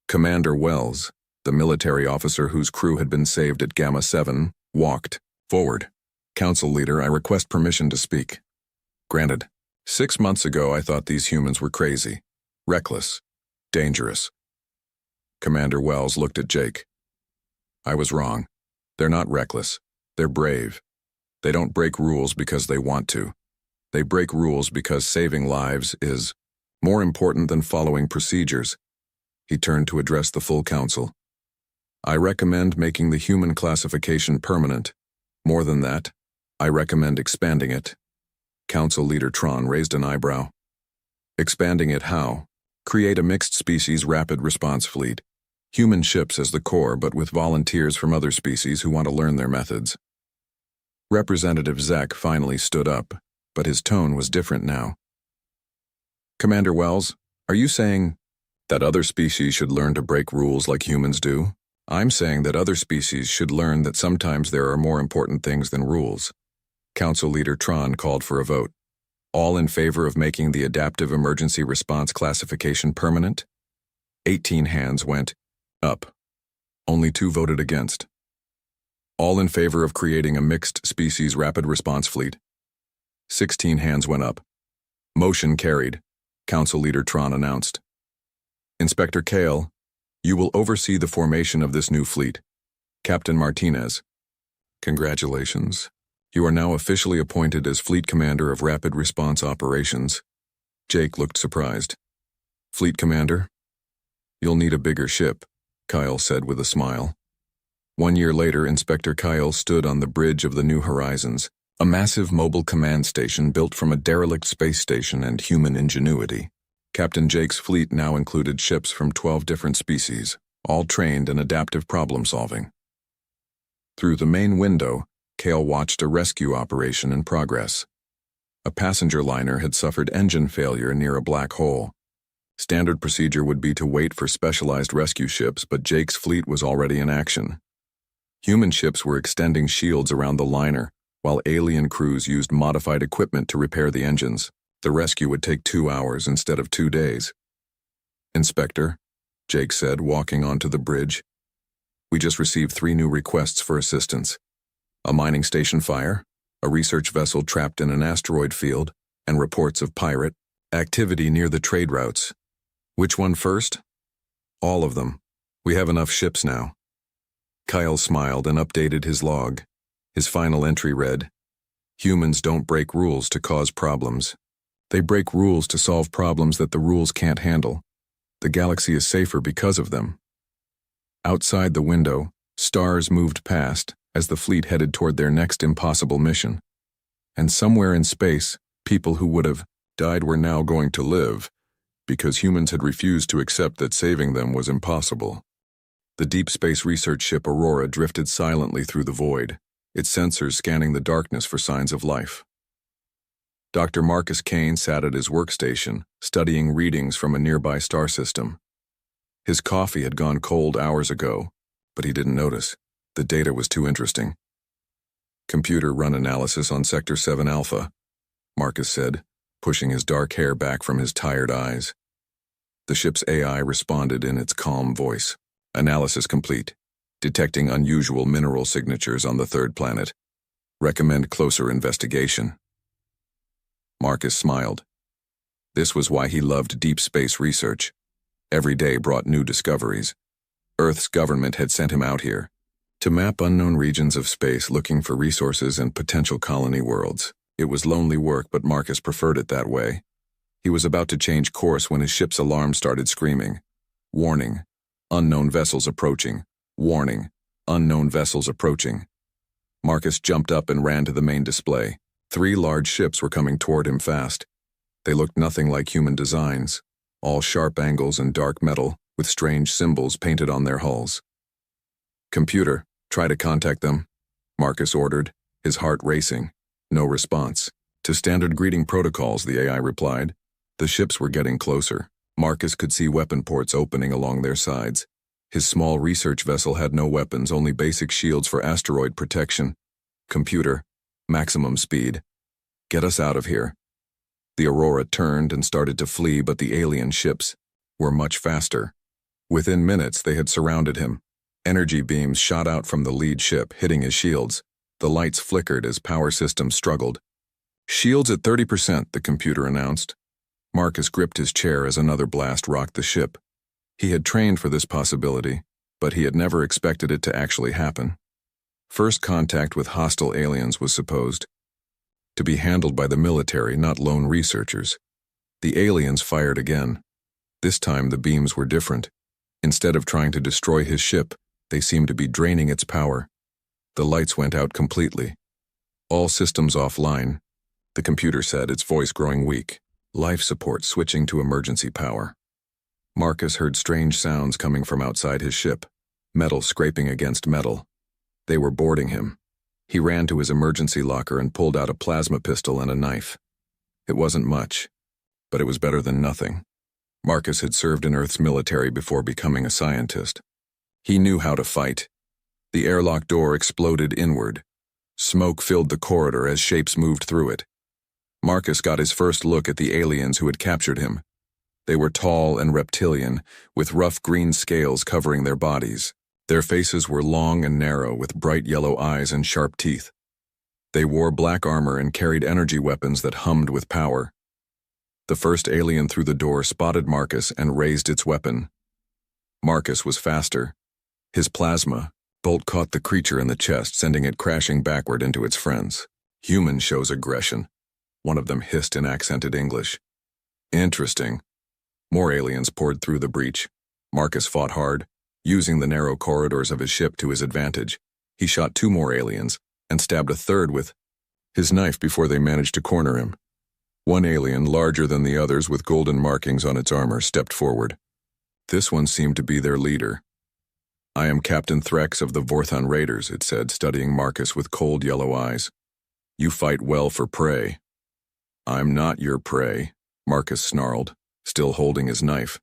Commander Wells, the military officer whose crew had been saved at Gamma 7, walked forward. Council Leader, I request permission to speak. Granted. 6 months ago, I thought these humans were crazy, reckless, dangerous. Commander Wells looked at Jake. I was wrong. They're not reckless. They're brave. They don't break rules because they want to. They break rules because saving lives is more important than following procedures. He turned to address the full council. I recommend making the human classification permanent. More than that, I recommend expanding it. Council Leader Tron raised an eyebrow. Expanding it how? Create a mixed-species rapid response fleet. Human ships as the core, but with volunteers from other species who want to learn their methods. Representative Zek finally stood up, but his tone was different now. Commander Wells, are you saying that other species should learn to break rules like humans do? I'm saying that other species should learn that sometimes there are more important things than rules. Council Leader Tron called for a vote. All in favor of making the Adaptive Emergency Response classification permanent? 18 hands went up. Only 2 voted against. All in favor of creating a mixed-species rapid response fleet? 16 hands went up. Motion carried, Council Leader Tron announced. Inspector Kale, you will oversee the formation of this new fleet. Captain Martinez. Congratulations. You are now officially appointed as Fleet Commander of Rapid Response Operations. Jake looked surprised. Fleet Commander? You'll need a bigger ship, Kyle said with a smile. 1 year later, Inspector Kyle stood on the bridge of the New Horizons, a massive mobile command station built from a derelict space station and human ingenuity. Captain Jake's fleet now included ships from 12 different species, all trained in adaptive problem-solving. Through the main window, Kale watched a rescue operation in progress. A passenger liner had suffered engine failure near a black hole. Standard procedure would be to wait for specialized rescue ships, but Jake's fleet was already in action. Human ships were extending shields around the liner, while alien crews used modified equipment to repair the engines. The rescue would take 2 hours instead of 2 days. Inspector, Jake said, walking onto the bridge. We just received 3 new requests for assistance. A mining station fire, a research vessel trapped in an asteroid field, and reports of pirate activity near the trade routes. Which one first? All of them. We have enough ships now. Kyle smiled and updated his log. His final entry read, Humans don't break rules to cause problems. They break rules to solve problems that the rules can't handle. The galaxy is safer because of them. Outside the window, stars moved past as the fleet headed toward their next impossible mission. And somewhere in space, people who would have died were now going to live, because humans had refused to accept that saving them was impossible. The deep space research ship Aurora drifted silently through the void, its sensors scanning the darkness for signs of life. Dr. Marcus Kane sat at his workstation, studying readings from a nearby star system. His coffee had gone cold hours ago, but he didn't notice. The data was too interesting. Computer run analysis on Sector 7 Alpha, Marcus said, pushing his dark hair back from his tired eyes. The ship's AI responded in its calm voice. Analysis complete. Detecting unusual mineral signatures on the 3rd planet. Recommend closer investigation. Marcus smiled. This was why he loved deep space research. Every day brought new discoveries. Earth's government had sent him out here to map unknown regions of space looking for resources and potential colony worlds. It was lonely work, but Marcus preferred it that way. He was about to change course when his ship's alarm started screaming. Warning. Unknown vessels approaching. Warning. Unknown vessels approaching. Marcus jumped up and ran to the main display. 3 large ships were coming toward him fast. They looked nothing like human designs, all sharp angles and dark metal, with strange symbols painted on their hulls. Computer, try to contact them, Marcus ordered, his heart racing. No response. To standard greeting protocols, the AI replied. The ships were getting closer. Marcus could see weapon ports opening along their sides. His small research vessel had no weapons, only basic shields for asteroid protection. Computer, maximum speed. Get us out of here. The Aurora turned and started to flee, but the alien ships were much faster. Within minutes, they had surrounded him. Energy beams shot out from the lead ship, hitting his shields. The lights flickered as power systems struggled. Shields at 30%, the computer announced. Marcus gripped his chair as another blast rocked the ship. He had trained for this possibility, but he had never expected it to actually happen. First contact with hostile aliens was supposed to be handled by the military, not lone researchers. The aliens fired again. This time the beams were different. Instead of trying to destroy his ship, they seemed to be draining its power. The lights went out completely. All systems offline, the computer said, its voice growing weak. Life support switching to emergency power. Marcus heard strange sounds coming from outside his ship, metal scraping against metal. They were boarding him. He ran to his emergency locker and pulled out a plasma pistol and a knife. It wasn't much, but it was better than nothing. Marcus had served in Earth's military before becoming a scientist. He knew how to fight. The airlock door exploded inward. Smoke filled the corridor as shapes moved through it. Marcus got his first look at the aliens who had captured him. They were tall and reptilian, with rough green scales covering their bodies. Their faces were long and narrow, with bright yellow eyes and sharp teeth. They wore black armor and carried energy weapons that hummed with power. The first alien through the door spotted Marcus and raised its weapon. Marcus was faster. His plasma bolt caught the creature in the chest, sending it crashing backward into its friends. "Human shows aggression," one of them hissed in accented English. "Interesting." More aliens poured through the breach. Marcus fought hard, using the narrow corridors of his ship to his advantage. He shot 2 more aliens and stabbed a third with his knife before they managed to corner him. One alien, larger than the others with golden markings on its armor, stepped forward. This one seemed to be their leader. "I am Captain Threx of the Vorthon Raiders," it said, studying Marcus with cold yellow eyes. "You fight well for prey." "I'm not your prey," Marcus snarled, still holding his knife.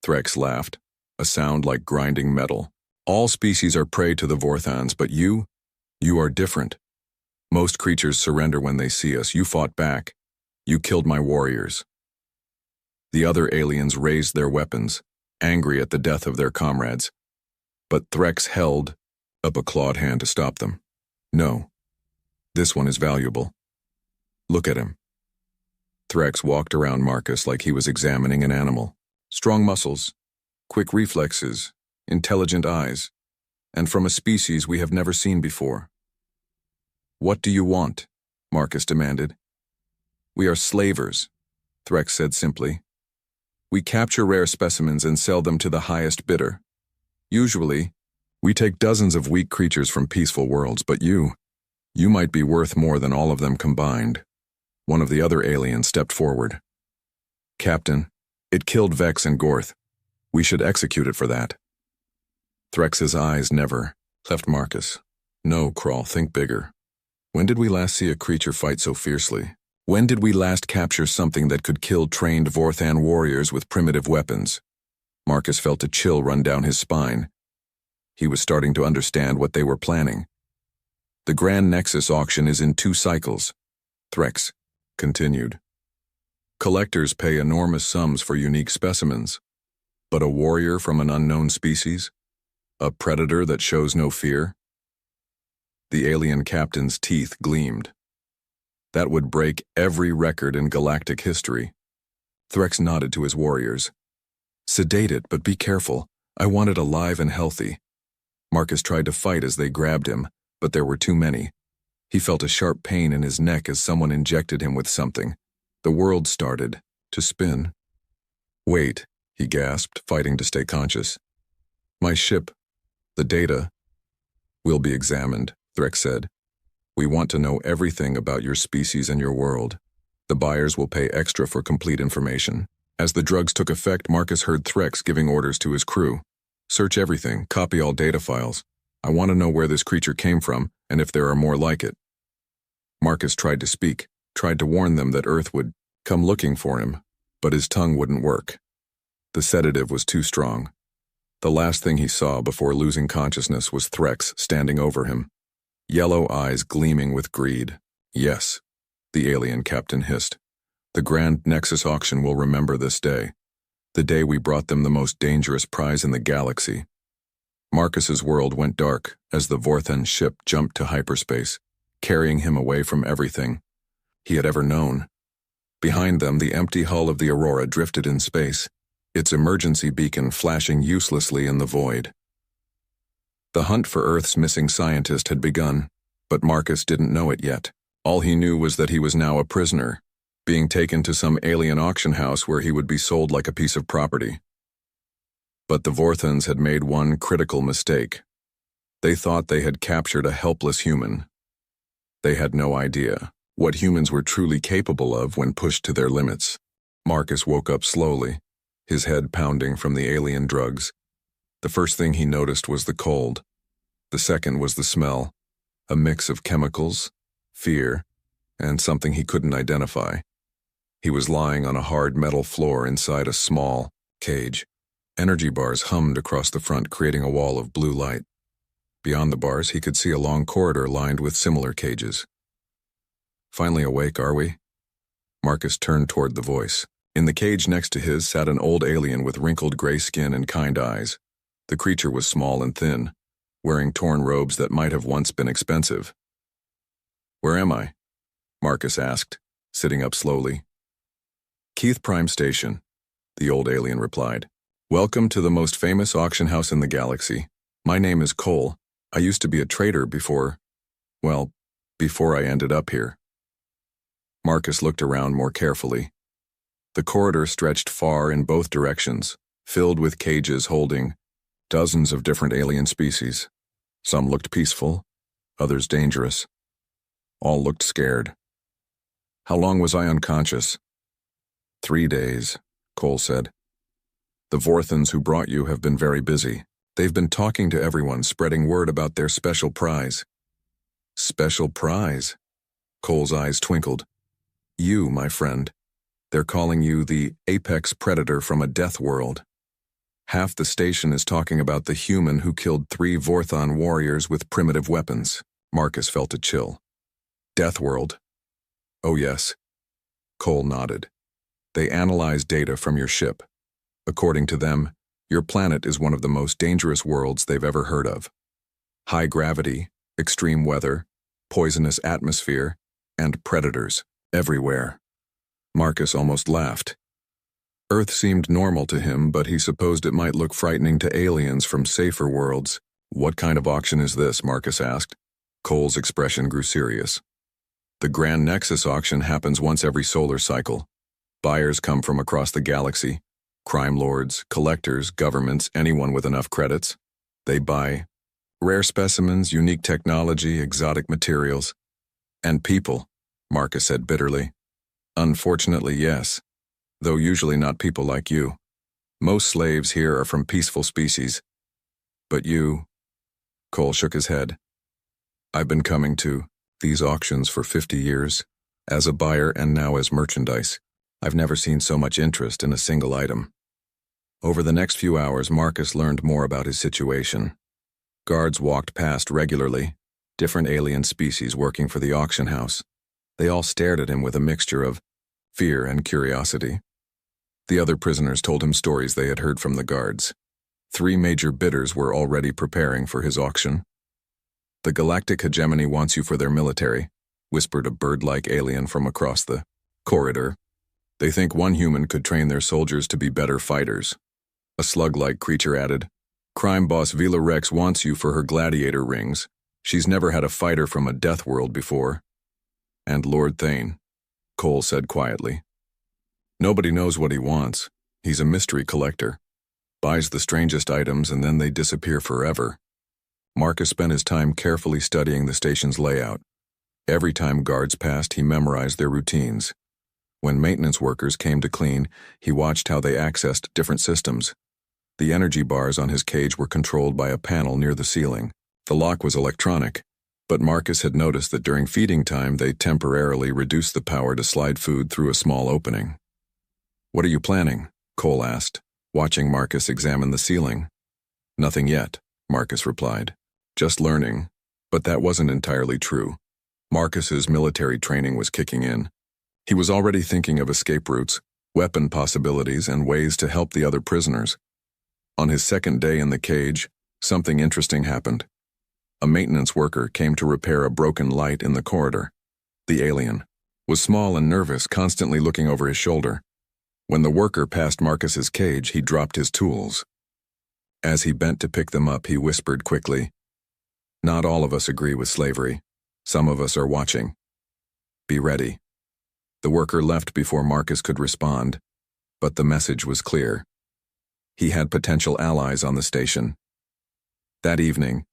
Threx laughed, a sound like grinding metal. "All species are prey to the Vorthons, but you are different. Most creatures surrender when they see us. You fought back. You killed my warriors." The other aliens raised their weapons, angry at the death of their comrades. But Threx held up a clawed hand to stop them. "No. This one is valuable. Look at him." Threx walked around Marcus like he was examining an animal. Strong muscles, quick reflexes, intelligent eyes, and from a species we have never seen before. "What do you want?" Marcus demanded. "We are slavers," Threx said simply. "We capture rare specimens and sell them to the highest bidder. Usually, we take dozens of weak creatures from peaceful worlds, but you might be worth more than all of them combined." One of the other aliens stepped forward. "Captain, it killed Vex and Gorth. We should execute it for that." Threx's eyes never left Marcus. "No, Crawl, think bigger. When did we last see a creature fight so fiercely? When did we last capture something that could kill trained Vorthan warriors with primitive weapons?" Marcus felt a chill run down his spine. He was starting to understand what they were planning. "The Grand Nexus auction is in 2 cycles," Threx continued. "Collectors pay enormous sums for unique specimens. But a warrior from an unknown species? A predator that shows no fear?" The alien captain's teeth gleamed. "That would break every record in galactic history." Threx nodded to his warriors. "Sedate it, but be careful. I want it alive and healthy." Marcus tried to fight as they grabbed him, but there were too many. He felt a sharp pain in his neck as someone injected him with something. The world started to spin. "Wait," he gasped, fighting to stay conscious. "My ship, the data, will be examined," Threx said. "We want to know everything about your species and your world. The buyers will pay extra for complete information." As the drugs took effect, Marcus heard Threx giving orders to his crew. "Search everything, copy all data files. I want to know where this creature came from and if there are more like it." Marcus tried to speak, tried to warn them that Earth would come looking for him, but his tongue wouldn't work. The sedative was too strong. The last thing he saw before losing consciousness was Threx standing over him, yellow eyes gleaming with greed. "Yes," the alien captain hissed. "The Grand Nexus auction will remember this day, the day we brought them the most dangerous prize in the galaxy." Marcus's world went dark as the Vorthan ship jumped to hyperspace, carrying him away from everything he had ever known. Behind them, the empty hull of the Aurora drifted in space, its emergency beacon flashing uselessly in the void. The hunt for Earth's missing scientist had begun, but Marcus didn't know it yet. All he knew was that he was now a prisoner, being taken to some alien auction house where he would be sold like a piece of property. But the Vorthans had made one critical mistake. They thought they had captured a helpless human. They had no idea what humans were truly capable of when pushed to their limits. Marcus woke up slowly, his head pounding from the alien drugs. The first thing he noticed was the cold. The second was the smell, a mix of chemicals, fear, and something he couldn't identify. He was lying on a hard metal floor inside a small cage. Energy bars hummed across the front, creating a wall of blue light. Beyond the bars, he could see a long corridor lined with similar cages. "Finally awake, are we?" Marcus turned toward the voice. In the cage next to his sat an old alien with wrinkled gray skin and kind eyes. The creature was small and thin, wearing torn robes that might have once been expensive. "Where am I?" Marcus asked, sitting up slowly. "Keith Prime Station," the old alien replied. "Welcome to the most famous auction house in the galaxy. My name is Cole. I used to be a trader before I ended up here." Marcus looked around more carefully. The corridor stretched far in both directions, filled with cages holding dozens of different alien species. Some looked peaceful, others dangerous. All looked scared. "How long was I unconscious?" 3 days, Cole said. "The Vorthans who brought you have been very busy. They've been talking to everyone, spreading word about their special prize." "Special prize?" Cole's eyes twinkled. "You, my friend. They're calling you the apex predator from a death world. Half the station is talking about the human who killed 3 Vorthon warriors with primitive weapons." Marcus felt a chill. "Death world?" "Oh yes." Cole nodded. "They analyze data from your ship. According to them, your planet is one of the most dangerous worlds they've ever heard of. High gravity, extreme weather, poisonous atmosphere, and predators everywhere." Marcus almost laughed. Earth seemed normal to him, but he supposed it might look frightening to aliens from safer worlds. "What kind of auction is this?" Marcus asked. Cole's expression grew serious. "The Grand Nexus auction happens once every solar cycle. Buyers come from across the galaxy. Crime lords, collectors, governments, anyone with enough credits. They buy rare specimens, unique technology, exotic materials. And people," Marcus said bitterly. "Unfortunately, yes. Though usually not people like you. Most slaves here are from peaceful species. But you..." Cole shook his head. "I've been coming to these auctions for 50 years, as a buyer and now as merchandise. I've never seen so much interest in a single item." Over the next few hours, Marcus learned more about his situation. Guards walked past regularly, different alien species working for the auction house. They all stared at him with a mixture of fear and curiosity. The other prisoners told him stories they had heard from the guards. 3 major bidders were already preparing for his auction. "The Galactic Hegemony wants you for their military," whispered a bird-like alien from across the corridor. "They think one human could train their soldiers to be better fighters." A slug-like creature added, "Crime boss Vila Rex wants you for her gladiator rings. She's never had a fighter from a death world before." "And Lord Thane," Cole said quietly. "Nobody knows what he wants. He's a mystery collector. Buys the strangest items and then they disappear forever." Marcus spent his time carefully studying the station's layout. Every time guards passed, he memorized their routines. When maintenance workers came to clean, he watched how they accessed different systems. The energy bars on his cage were controlled by a panel near the ceiling. The lock was electronic, but Marcus had noticed that during feeding time they temporarily reduced the power to slide food through a small opening. "What are you planning?" Cole asked, watching Marcus examine the ceiling. "Nothing yet," Marcus replied. "Just learning." But that wasn't entirely true. Marcus's military training was kicking in. He was already thinking of escape routes, weapon possibilities, and ways to help the other prisoners. On his second day in the cage, something interesting happened. A maintenance worker came to repair a broken light in the corridor. The alien was small and nervous, constantly looking over his shoulder. When the worker passed Marcus's cage, he dropped his tools. As he bent to pick them up, he whispered quickly, "Not all of us agree with slavery. Some of us are watching. Be ready." The worker left before Marcus could respond, but the message was clear. He had potential allies on the station. That evening,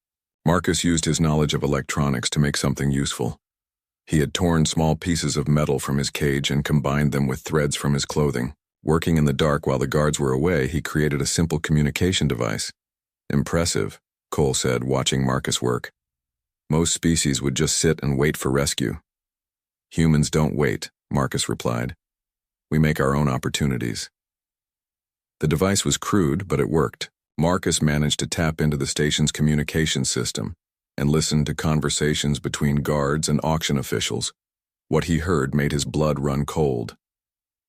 Marcus used his knowledge of electronics to make something useful. He had torn small pieces of metal from his cage and combined them with threads from his clothing. Working in the dark while the guards were away, he created a simple communication device. "Impressive," Cole said, watching Marcus work. "Most species would just sit and wait for rescue." "Humans don't wait," Marcus replied. "We make our own opportunities." The device was crude, but it worked. Marcus managed to tap into the station's communication system and listened to conversations between guards and auction officials. What he heard made his blood run cold.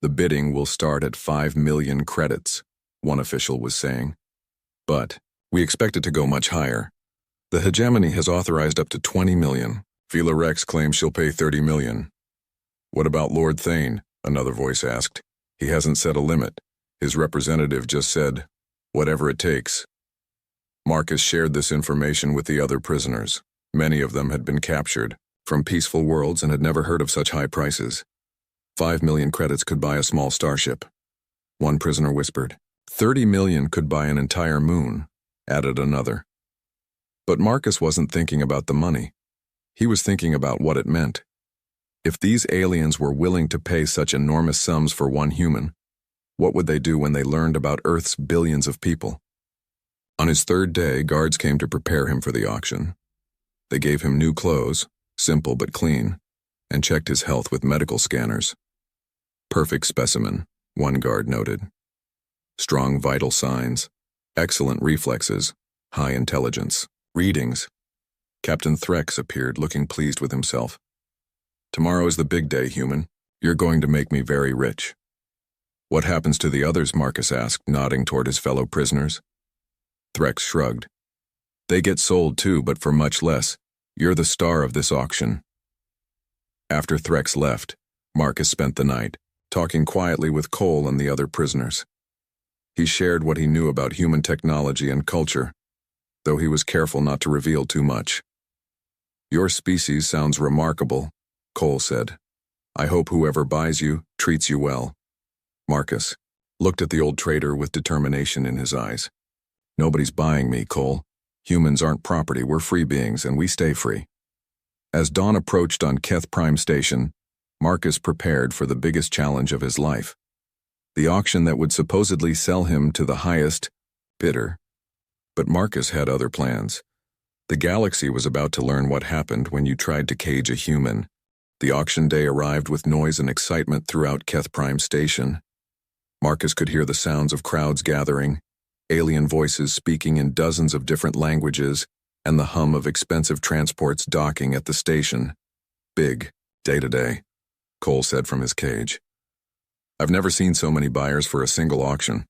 "The bidding will start at 5 million credits," one official was saying. "But We expect it to go much higher. The hegemony has authorized up to 20 million. Vila Rex claims she'll pay 30 million. What about Lord Thane? Another voice asked. He hasn't set a limit. His representative just said, whatever it takes. Marcus shared this information with the other prisoners. Many of them had been captured from peaceful worlds and had never heard of such high prices. 5 million credits could buy a small starship. One prisoner whispered. 30 million could buy an entire moon, added another. But Marcus wasn't thinking about the money. He was thinking about what it meant. If these aliens were willing to pay such enormous sums for one human, what would they do when they learned about Earth's billions of people? On his third day, guards came to prepare him for the auction. They gave him new clothes, simple but clean, and checked his health with medical scanners. Perfect specimen, one guard noted. Strong vital signs, excellent reflexes, high intelligence. Readings. Captain Threx appeared, looking pleased with himself. Tomorrow is the big day, human. You're going to make me very rich. What happens to the others? Marcus asked, nodding toward his fellow prisoners. Threx shrugged. They get sold too, but for much less. You're the star of this auction. After Threx left, Marcus spent the night, talking quietly with Cole and the other prisoners. He shared what he knew about human technology and culture, though he was careful not to reveal too much. Your species sounds remarkable, Cole said. I hope whoever buys you treats you well. Marcus looked at the old trader with determination in his eyes. Nobody's buying me, Cole. Humans aren't property, we're free beings, and we stay free. As dawn approached on Keth Prime Station, Marcus prepared for the biggest challenge of his life. The auction that would supposedly sell him to the highest bidder. But Marcus had other plans. The galaxy was about to learn what happened when you tried to cage a human. The auction day arrived with noise and excitement throughout Keth Prime Station. Marcus could hear the sounds of crowds gathering, alien voices speaking in dozens of different languages, and the hum of expensive transports docking at the station. Big, day-to-day, Cole said from his cage. I've never seen so many buyers for a single auction.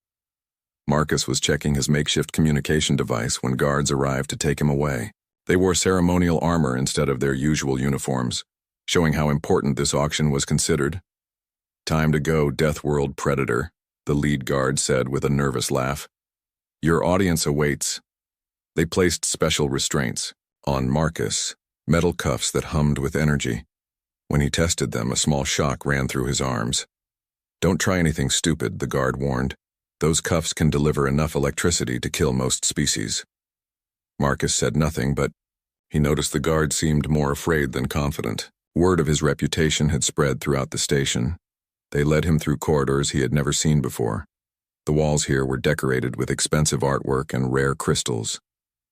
Marcus was checking his makeshift communication device when guards arrived to take him away. They wore ceremonial armor instead of their usual uniforms, showing how important this auction was considered. Time to go, Death World Predator, the lead guard said with a nervous laugh. Your audience awaits. They placed special restraints on Marcus, metal cuffs that hummed with energy. When he tested them, a small shock ran through his arms. Don't try anything stupid, the guard warned. Those cuffs can deliver enough electricity to kill most species. Marcus said nothing, but he noticed the guard seemed more afraid than confident. Word of his reputation had spread throughout the station. They led him through corridors he had never seen before. The walls here were decorated with expensive artwork and rare crystals.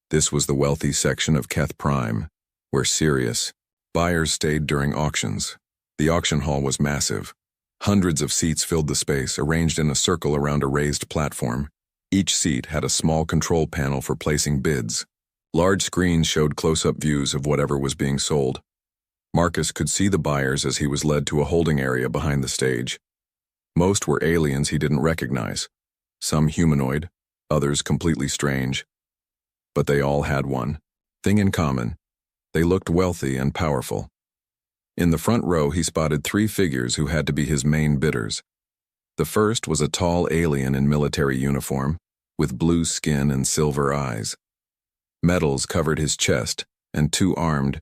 This was the wealthy section of Keth Prime, where serious buyers stayed during auctions. The auction hall was massive. Hundreds of seats filled the space, arranged in a circle around a raised platform. Each seat had a small control panel for placing bids. Large screens showed close-up views of whatever was being sold. Marcus could see the buyers as he was led to a holding area behind the stage. Most were aliens he didn't recognize. Some humanoid, others completely strange. But they all had one thing in common. They looked wealthy and powerful. In the front row, he spotted 3 figures who had to be his main bidders. The first was a tall alien in military uniform, with blue skin and silver eyes. Medals covered his chest, and 2 armed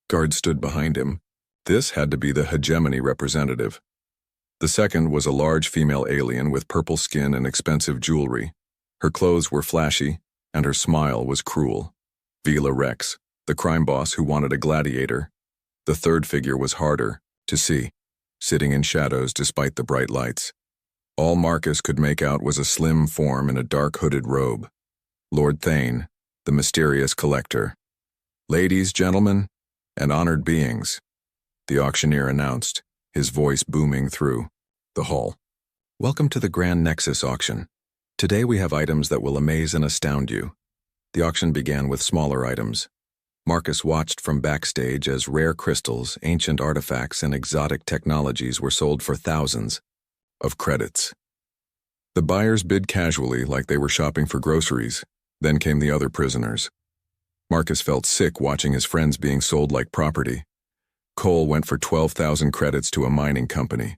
guards stood behind him. This had to be the hegemony representative. The second was a large female alien with purple skin and expensive jewelry. Her clothes were flashy, and her smile was cruel. Vila Rex, the crime boss who wanted a gladiator. The third figure was harder to see, sitting in shadows despite the bright lights. All Marcus could make out was a slim form in a dark hooded robe. Lord Thane, the mysterious collector. Ladies, gentlemen, and honored beings, the auctioneer announced, his voice booming through the hall. Welcome to the Grand Nexus auction. Today we have items that will amaze and astound you. The auction began with smaller items. Marcus watched from backstage as rare crystals, ancient artifacts, and exotic technologies were sold for thousands of credits. The buyers bid casually like they were shopping for groceries. Then came the other prisoners. Marcus felt sick watching his friends being sold like property. Coal went for 12,000 credits to a mining company.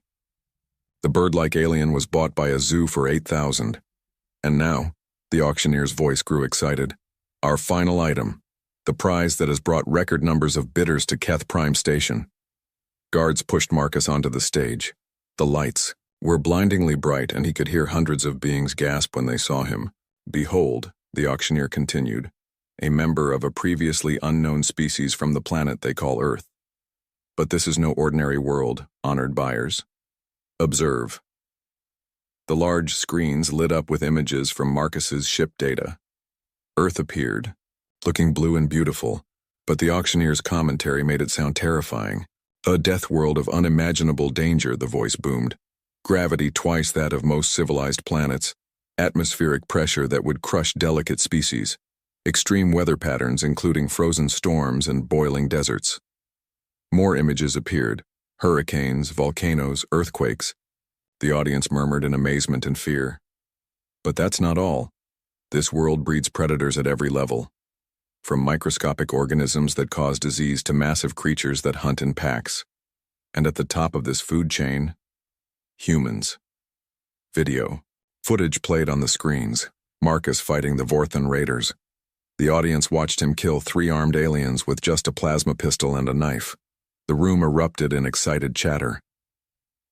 The bird-like alien was bought by a zoo for 8,000. And now, the auctioneer's voice grew excited. Our final item, the prize that has brought record numbers of bidders to Keth Prime Station. Guards pushed Marcus onto the stage. The lights were blindingly bright, and he could hear hundreds of beings gasp when they saw him. Behold, the auctioneer continued, a member of a previously unknown species from the planet they call Earth. But this is no ordinary world, honored buyers. Observe. The large screens lit up with images from Marcus's ship data. Earth appeared, looking blue and beautiful, but the auctioneer's commentary made it sound terrifying. A death world of unimaginable danger, the voice boomed. Gravity twice that of most civilized planets, atmospheric pressure that would crush delicate species, extreme weather patterns including frozen storms and boiling deserts. More images appeared, hurricanes, volcanoes, earthquakes. The audience murmured in amazement and fear. But that's not all. This world breeds predators at every level, from microscopic organisms that cause disease to massive creatures that hunt in packs. And at the top of this food chain, humans. Video. Footage played on the screens, Marcus fighting the Vorthan raiders. The audience watched him kill 3 armed aliens with just a plasma pistol and a knife. The room erupted in excited chatter.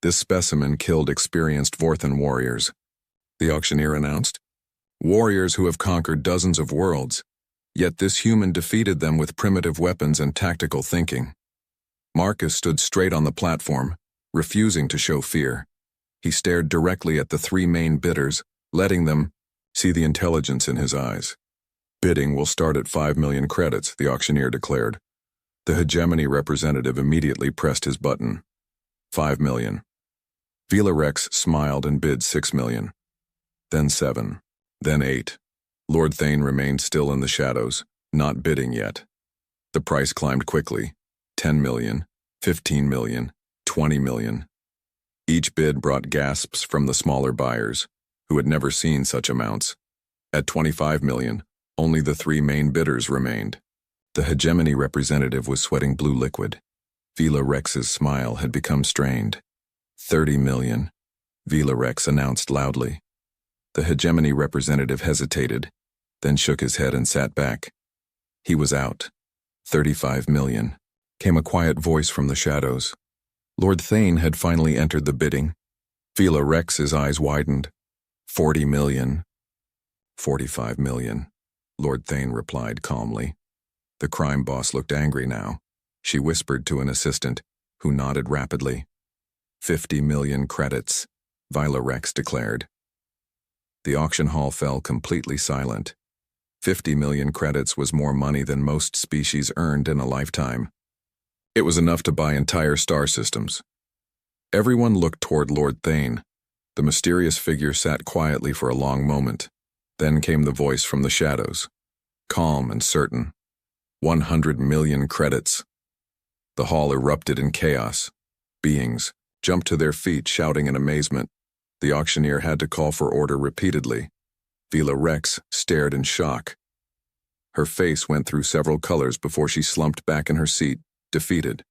This specimen killed experienced Vorthan warriors, the auctioneer announced. Warriors who have conquered dozens of worlds, yet this human defeated them with primitive weapons and tactical thinking. Marcus stood straight on the platform, refusing to show fear. He stared directly at the 3 main bidders, letting them see the intelligence in his eyes. Bidding will start at 5 million credits, the auctioneer declared. The hegemony representative immediately pressed his button. 5 million. Vila Rex smiled and bid 6 million. Then 7. Then 8. Lord Thane remained still in the shadows, not bidding yet. The price climbed quickly. 10 million, 15 million, 20 million. Each bid brought gasps from the smaller buyers, who had never seen such amounts. At 25 million, only the 3 main bidders remained. The hegemony representative was sweating blue liquid. Vila Rex's smile had become strained. 30 million, Vila Rex announced loudly. The hegemony representative hesitated, then shook his head and sat back. He was out. 35 million, came a quiet voice from the shadows. Lord Thane had finally entered the bidding. Vila Rex's eyes widened. 40 million. 45 million, Lord Thane replied calmly. The crime boss looked angry now. She whispered to an assistant, who nodded rapidly. 50 million credits, Vila Rex declared. The auction hall fell completely silent. 50 million credits was more money than most species earned in a lifetime. It was enough to buy entire star systems. Everyone looked toward Lord Thane. The mysterious figure sat quietly for a long moment. Then came the voice from the shadows, calm and certain. 100 million credits. The hall erupted in chaos. Beings jumped to their feet, shouting in amazement. The auctioneer had to call for order repeatedly. Vila Rex stared in shock. Her face went through several colors before she slumped back in her seat, defeated.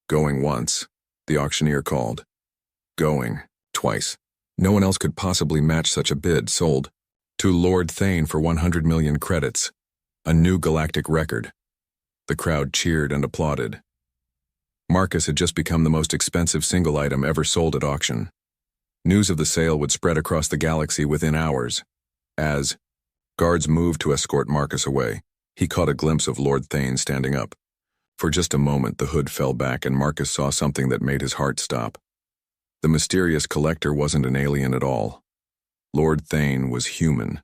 Going once, the auctioneer called. Going twice. No one else could possibly match such a bid. Sold to Lord Thane for 100 million credits. A new galactic record. The crowd cheered and applauded. Marcus had just become the most expensive single item ever sold at auction. News of the sale would spread across the galaxy within hours. As guards moved to escort Marcus away, he caught a glimpse of Lord Thane standing up. For just a moment, the hood fell back and Marcus saw something that made his heart stop. The mysterious collector wasn't an alien at all. Lord Thane was human.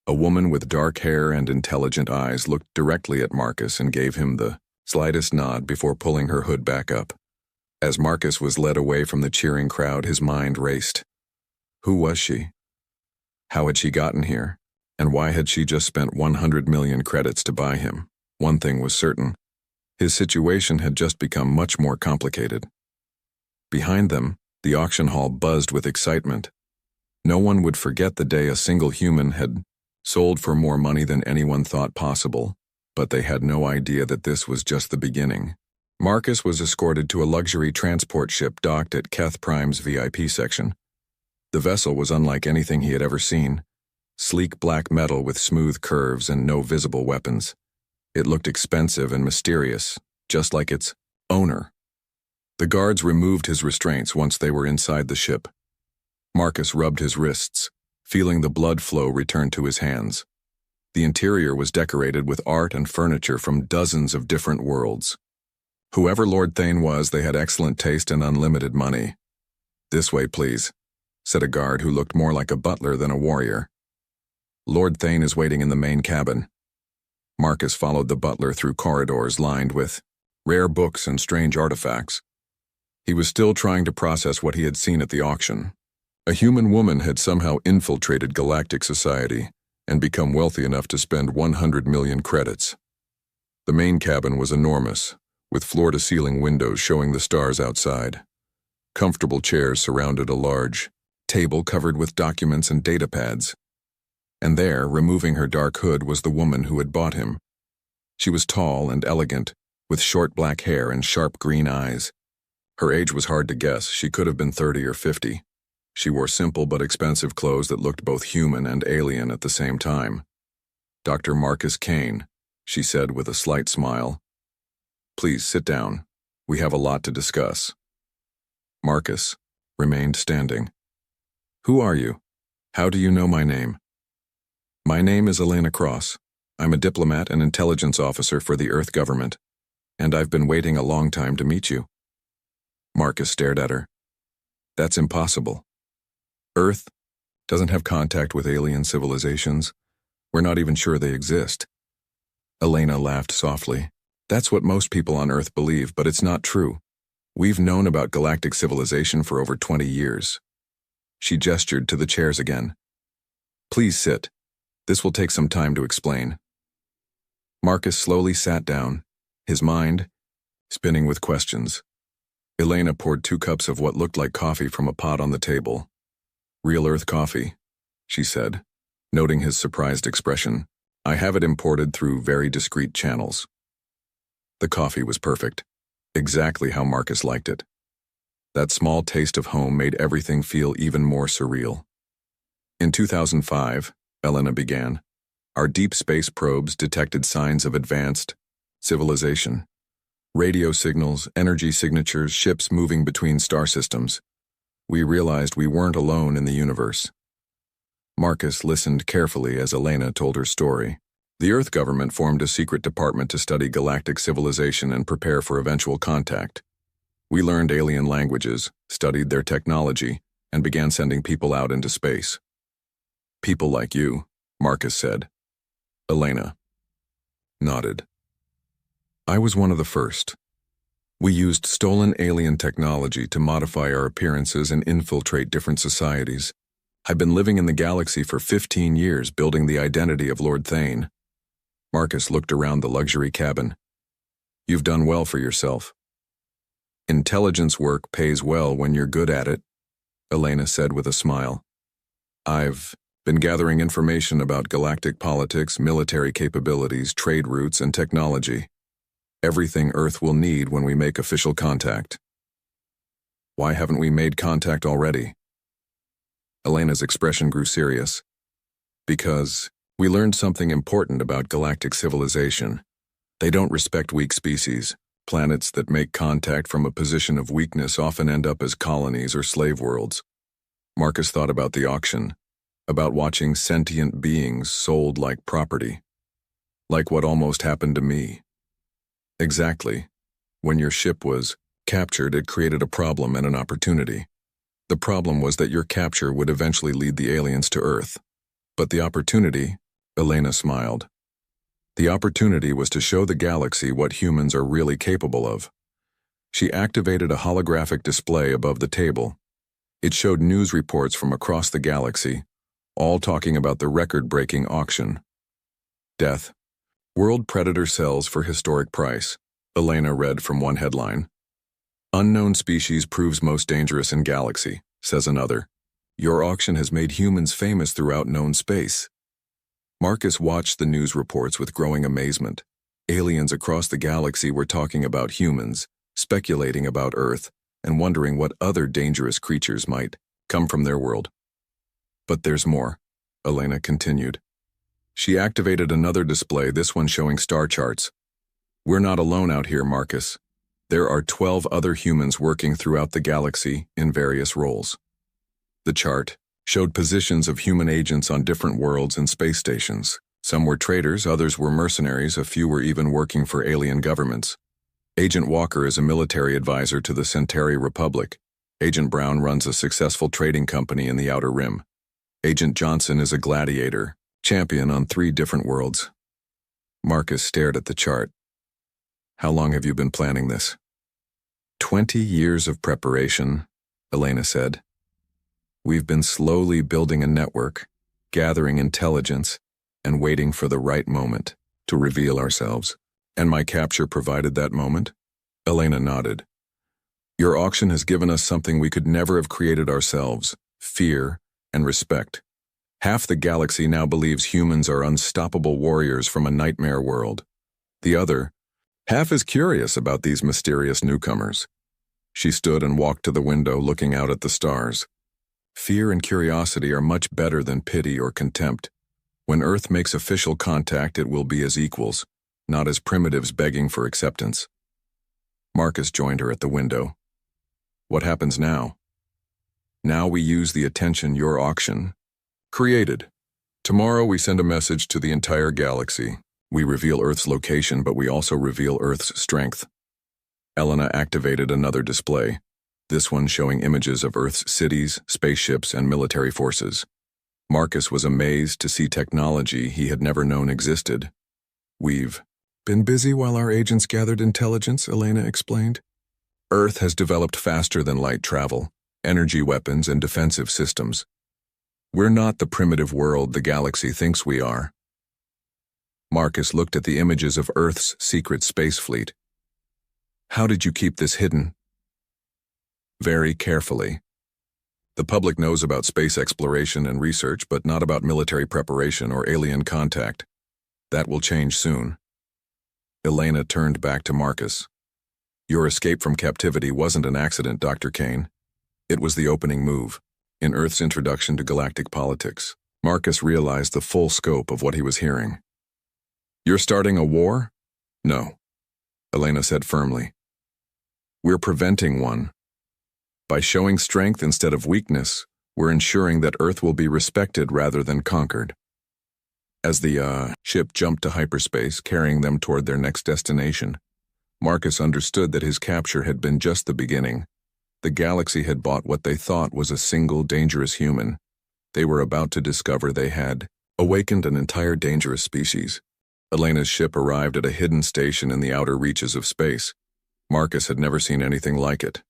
A woman with dark hair and intelligent eyes looked directly at Marcus and gave him the slightest nod before pulling her hood back up. As Marcus was led away from the cheering crowd, his mind raced. Who was she? How had she gotten here? And why had she just spent 100 million credits to buy him? One thing was certain. His situation had just become much more complicated. Behind them, the auction hall buzzed with excitement. No one would forget the day a single human had sold for more money than anyone thought possible, but they had no idea that this was just the beginning. Marcus was escorted to a luxury transport ship docked at Keth Prime's VIP section. The vessel was unlike anything he had ever seen. Sleek black metal with smooth curves and no visible weapons. It looked expensive and mysterious, just like its owner. The guards removed his restraints once they were inside the ship. Marcus rubbed his wrists, feeling the blood flow return to his hands. The interior was decorated with art and furniture from dozens of different worlds. Whoever Lord Thane was, they had excellent taste and unlimited money. "This way, please," said a guard who looked more like a butler than a warrior. "Lord Thane is waiting in the main cabin." Marcus followed the butler through corridors lined with rare books and strange artifacts. He was still trying to process what he had seen at the auction. A human woman had somehow infiltrated galactic society and become wealthy enough to spend 100 million credits. The main cabin was enormous, with floor-to-ceiling windows showing the stars outside. Comfortable chairs surrounded a large table covered with documents and data pads. And there, removing her dark hood, was the woman who had bought him. She was tall and elegant, with short black hair and sharp green eyes. Her age was hard to guess. She could have been 30 or 50. She wore simple but expensive clothes that looked both human and alien at the same time. "Dr. Marcus Kane," she said with a slight smile. "Please sit down. We have a lot to discuss." Marcus remained standing. "Who are you? How do you know my name?" "My name is Elena Cross. I'm a diplomat and intelligence officer for the Earth government, and I've been waiting a long time to meet you." Marcus stared at her. "That's impossible. Earth doesn't have contact with alien civilizations. We're not even sure they exist." Elena laughed softly. "That's what most people on Earth believe, but it's not true. We've known about galactic civilization for over 20 years. She gestured to the chairs again. "Please sit. This will take some time to explain." Marcus slowly sat down, his mind spinning with questions. Elena poured 2 cups of what looked like coffee from a pot on the table. "Real Earth coffee," she said, noting his surprised expression. "I have it imported through very discreet channels." The coffee was perfect, exactly how Marcus liked it. That small taste of home made everything feel even more surreal. "In 2005, Elena began, our deep space probes detected signs of advanced civilization. Radio signals, energy signatures, ships moving between star systems. We realized we weren't alone in the universe." Marcus listened carefully as Elena told her story. The Earth government formed a secret department to study galactic civilization and prepare for eventual contact. We learned alien languages, studied their technology, and began sending people out into space. "People like you," Marcus said. Elena nodded. "I was one of the first. We used stolen alien technology to modify our appearances and infiltrate different societies. I've been living in the galaxy for 15 years, building the identity of Lord Thane." Marcus looked around the luxury cabin. "You've done well for yourself." "Intelligence work pays well when you're good at it," Elena said with a smile. "I've been gathering information about galactic politics, military capabilities, trade routes, and technology. Everything Earth will need when we make official contact." "Why haven't we made contact already?" Elena's expression grew serious. "Because we learned something important about galactic civilization. They don't respect weak species. Planets that make contact from a position of weakness often end up as colonies or slave worlds." Marcus thought about the auction, about watching sentient beings sold like property. Like what almost happened to me. Exactly. When your ship was captured, it created a problem and an opportunity. The problem was that your capture would eventually lead the aliens to Earth. But the opportunity, Elena smiled. The opportunity was to show the galaxy what humans are really capable of. She activated a holographic display above the table. It showed news reports from across the galaxy, all talking about the record-breaking auction. "Death. World predator sells for historic price," Elena read from one headline. "Unknown species proves most dangerous in galaxy," says another. "Your auction has made humans famous throughout known space." Marcus watched the news reports with growing amazement. Aliens across the galaxy were talking about humans, speculating about Earth, and wondering what other dangerous creatures might come from their world. But there's more, Elena continued. She activated another display, this one showing star charts. We're not alone out here, Marcus. There are 12 other humans working throughout the galaxy in various roles. The chart showed positions of human agents on different worlds and space stations. Some were traders, others were mercenaries, a few were even working for alien governments. Agent Walker is a military advisor to the Centauri Republic. Agent Brown runs a successful trading company in the Outer Rim. Agent Johnson is a gladiator, champion on 3 different worlds. Marcus stared at the chart. How long have you been planning this? 20 years of preparation, Elena said. We've been slowly building a network, gathering intelligence, and waiting for the right moment to reveal ourselves. And my capture provided that moment? Elena nodded. Your auction has given us something we could never have created ourselves: fear and respect. Half the galaxy now believes humans are unstoppable warriors from a nightmare world. The other half is curious about these mysterious newcomers. She stood and walked to the window, looking out at the stars. Fear and curiosity are much better than pity or contempt. When Earth makes official contact, it will be as equals, not as primitives begging for acceptance. Marcus joined her at the window. What happens now? Now we use the attention your auction created. Tomorrow we send a message to the entire galaxy. We reveal Earth's location, but we also reveal Earth's strength. Elena activated another display, this one showing images of Earth's cities, spaceships, and military forces. Marcus was amazed to see technology he had never known existed. We've been busy while our agents gathered intelligence, Elena explained. Earth has developed faster than light travel, energy weapons, and defensive systems. We're not the primitive world the galaxy thinks we are. Marcus looked at the images of Earth's secret space fleet. How did you keep this hidden? Very carefully. The public knows about space exploration and research, but not about military preparation or alien contact. That will change soon. Elena turned back to Marcus. Your escape from captivity wasn't an accident, Dr. Kane. It was the opening move in Earth's introduction to galactic politics. Marcus realized the full scope of what he was hearing. You're starting a war? No, Elena said firmly. We're preventing one. By showing strength instead of weakness, we're ensuring that Earth will be respected rather than conquered. As the ship jumped to hyperspace, carrying them toward their next destination, Marcus understood that his capture had been just the beginning. The galaxy had bought what they thought was a single dangerous human. They were about to discover they had awakened an entire dangerous species. Elena's ship arrived at a hidden station in the outer reaches of space. Marcus had never seen anything like it.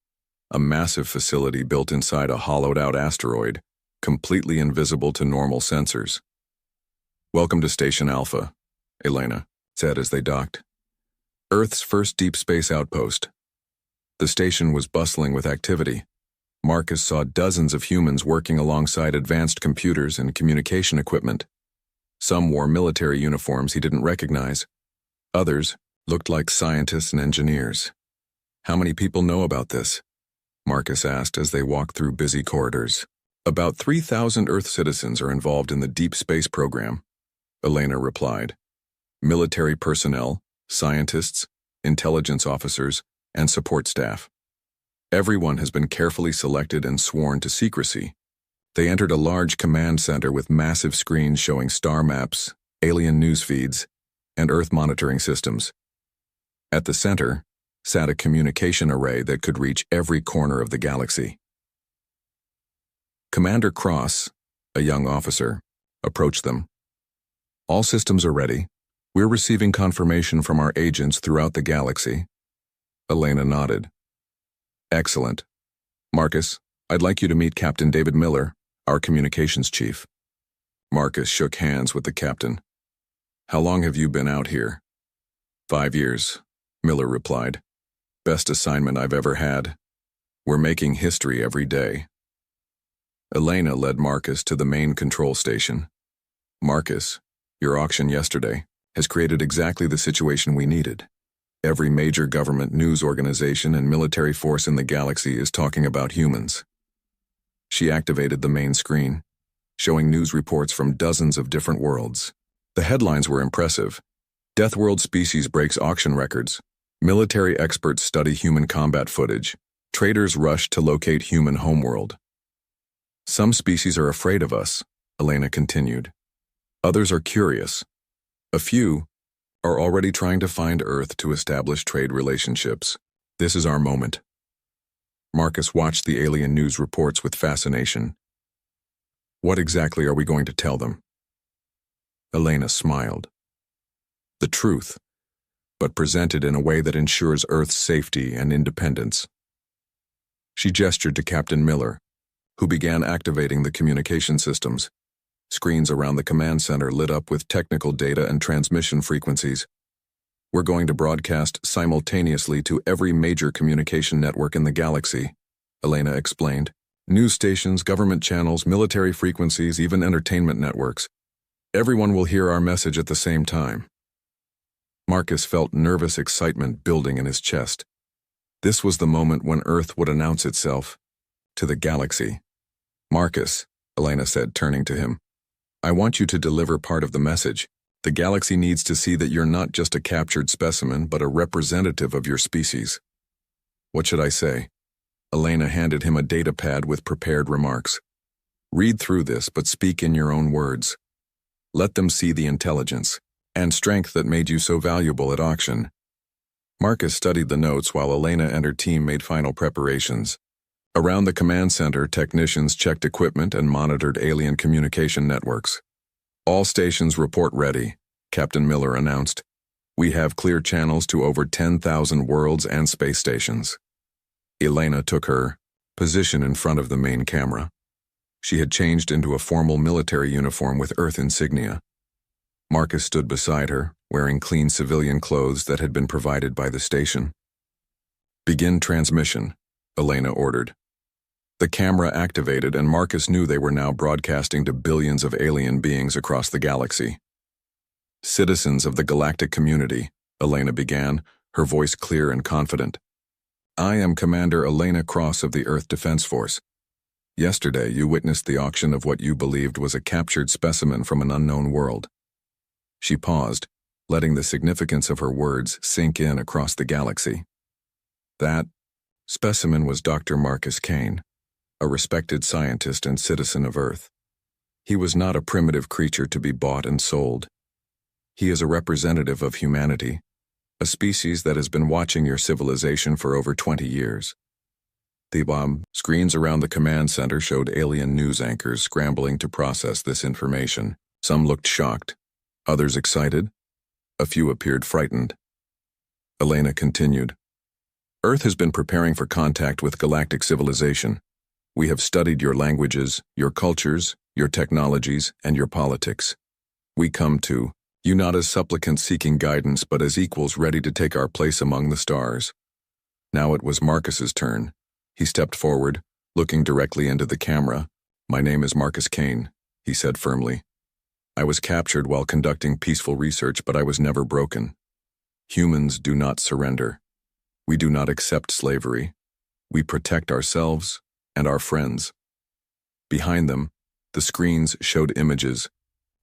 A massive facility built inside a hollowed-out asteroid, completely invisible to normal sensors. Welcome to Station Alpha, Elena said as they docked. Earth's first deep space outpost. The station was bustling with activity. Marcus saw dozens of humans working alongside advanced computers and communication equipment. Some wore military uniforms he didn't recognize. Others looked like scientists and engineers. How many people know about this? Marcus asked as they walked through busy corridors. About 3,000 Earth citizens are involved in the deep space program, Elena replied. Military personnel, scientists, intelligence officers, and support staff. Everyone has been carefully selected and sworn to secrecy. They entered a large command center with massive screens showing star maps, alien news feeds, and Earth monitoring systems. At the center sat a communication array that could reach every corner of the galaxy. Commander Cross, a young officer, approached them. All systems are ready. We're receiving confirmation from our agents throughout the galaxy. Elena nodded. Excellent. Marcus, I'd like you to meet Captain David Miller, our communications chief. Marcus shook hands with the captain. How long have you been out here? 5 years, Miller replied. Best assignment I've ever had. We're making history every day. Elena led Marcus to the main control station. Marcus, Your auction yesterday has created exactly the situation we needed. Every major government news organization and military force in the galaxy is talking about humans. She activated the main screen, showing news reports from dozens of different worlds. The headlines were impressive. Death World species breaks auction records. Military experts study human combat footage. Traders rush to locate human homeworld. Some species are afraid of us, Elena continued. Others are curious. A few are already trying to find Earth to establish trade relationships. This is our moment. Marcus watched the alien news reports with fascination. What exactly are we going to tell them? Elena smiled. The truth, but presented in a way that ensures Earth's safety and independence. She gestured to Captain Miller, who began activating the communication systems. Screens around the command center lit up with technical data and transmission frequencies. We're going to broadcast simultaneously to every major communication network in the galaxy, Elena explained. News stations, government channels, military frequencies, even entertainment networks. Everyone will hear our message at the same time. Marcus felt nervous excitement building in his chest. This was the moment when Earth would announce itself to the galaxy. Marcus, Elena said, turning to him, I want you to deliver part of the message. The galaxy needs to see that you're not just a captured specimen, but a representative of your species. What should I say? Elena handed him a data pad with prepared remarks. Read through this, but speak in your own words. Let them see the intelligence and strength that made you so valuable at auction. Marcus studied the notes while Elena and her team made final preparations. Around the command center, technicians checked equipment and monitored alien communication networks. All stations report ready, Captain Miller announced. We have clear channels to over 10,000 worlds and space stations. Elena took her position in front of the main camera. She had changed into a formal military uniform with Earth insignia. Marcus stood beside her, wearing clean civilian clothes that had been provided by the station. Begin transmission, Elena ordered. The camera activated, and Marcus knew they were now broadcasting to billions of alien beings across the galaxy. Citizens of the galactic community, Elena began, her voice clear and confident. I am Commander Elena Cross of the Earth Defense Force. Yesterday, you witnessed the auction of what you believed was a captured specimen from an unknown world. She paused, letting the significance of her words sink in across the galaxy. That specimen was Dr. Marcus Kane, a respected scientist and citizen of Earth. He was not a primitive creature to be bought and sold. He is a representative of humanity, a species that has been watching your civilization for over 20 years. The screens around the command center showed alien news anchors scrambling to process this information. Some looked shocked, others excited. A few appeared frightened. Elena continued. Earth has been preparing for contact with galactic civilization. We have studied your languages, your cultures, your technologies, and your politics. We come to you not as supplicants seeking guidance, but as equals ready to take our place among the stars. Now it was Marcus's turn. He stepped forward, looking directly into the camera. My name is Marcus Kane, he said firmly. I was captured while conducting peaceful research, but I was never broken. Humans do not surrender. We do not accept slavery. We protect ourselves and our friends. Behind them, the screens showed images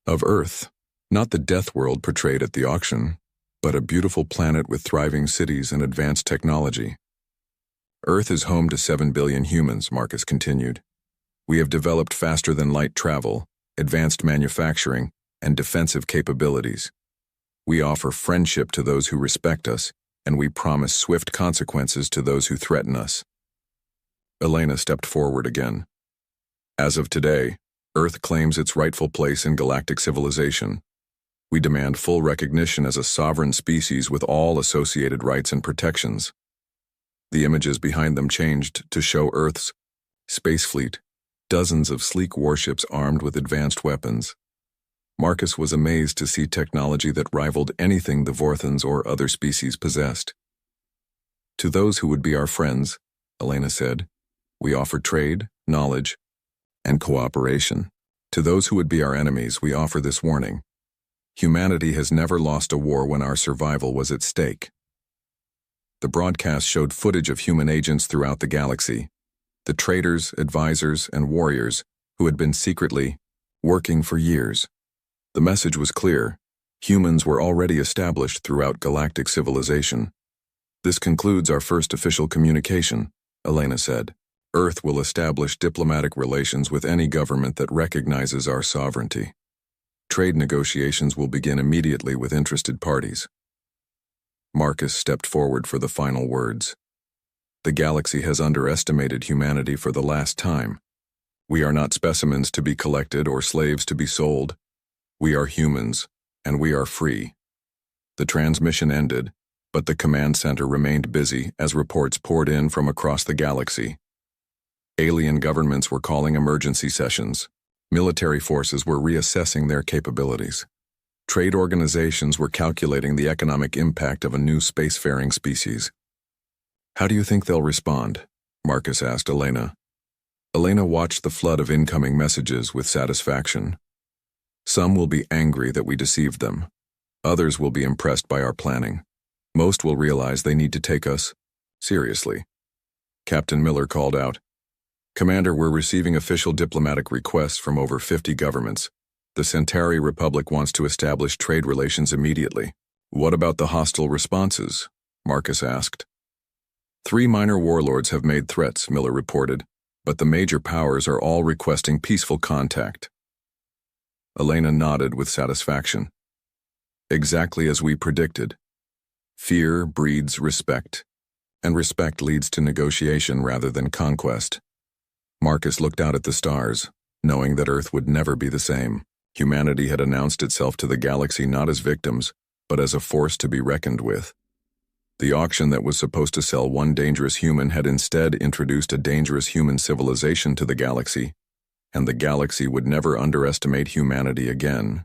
of Earth, not the death world portrayed at the auction, but a beautiful planet with thriving cities and advanced technology. Earth is home to 7 billion humans, Marcus continued. We have developed faster-than-light travel, advanced manufacturing, and defensive capabilities. We offer friendship to those who respect us, and we promise swift consequences to those who threaten us. Elena stepped forward again. As of today, Earth claims its rightful place in galactic civilization. We demand full recognition as a sovereign species with all associated rights and protections. The images behind them changed to show Earth's space fleet, dozens of sleek warships armed with advanced weapons. Marcus was amazed to see technology that rivaled anything the Vorthans or other species possessed. To those who would be our friends, Elena said, we offer trade, knowledge, and cooperation. To those who would be our enemies, we offer this warning. Humanity has never lost a war when our survival was at stake. The broadcast showed footage of human agents throughout the galaxy, the traitors, advisors, and warriors who had been secretly working for years. The message was clear. Humans were already established throughout galactic civilization. "This concludes our first official communication," Elena said. "Earth will establish diplomatic relations with any government that recognizes our sovereignty. Trade negotiations will begin immediately with interested parties." Marcus stepped forward for the final words. "The galaxy has underestimated humanity for the last time. We are not specimens to be collected or slaves to be sold. We are humans, and we are free." The transmission ended, but the command center remained busy as reports poured in from across the galaxy. Alien governments were calling emergency sessions. Military forces were reassessing their capabilities. Trade organizations were calculating the economic impact of a new spacefaring species. "How do you think they'll respond?" Marcus asked Elena. Elena watched the flood of incoming messages with satisfaction. "Some will be angry that we deceived them. Others will be impressed by our planning. Most will realize they need to take us seriously." Captain Miller called out, "Commander, we're receiving official diplomatic requests from over 50 governments. The Centauri Republic wants to establish trade relations immediately." "What about the hostile responses?" Marcus asked. 3 minor warlords have made threats," Miller reported, "but the major powers are all requesting peaceful contact." Elena nodded with satisfaction. "Exactly as we predicted. Fear breeds respect, and respect leads to negotiation rather than conquest." Marcus looked out at the stars, knowing that Earth would never be the same. Humanity had announced itself to the galaxy not as victims, but as a force to be reckoned with. The auction that was supposed to sell one dangerous human had instead introduced a dangerous human civilization to the galaxy, and the galaxy would never underestimate humanity again.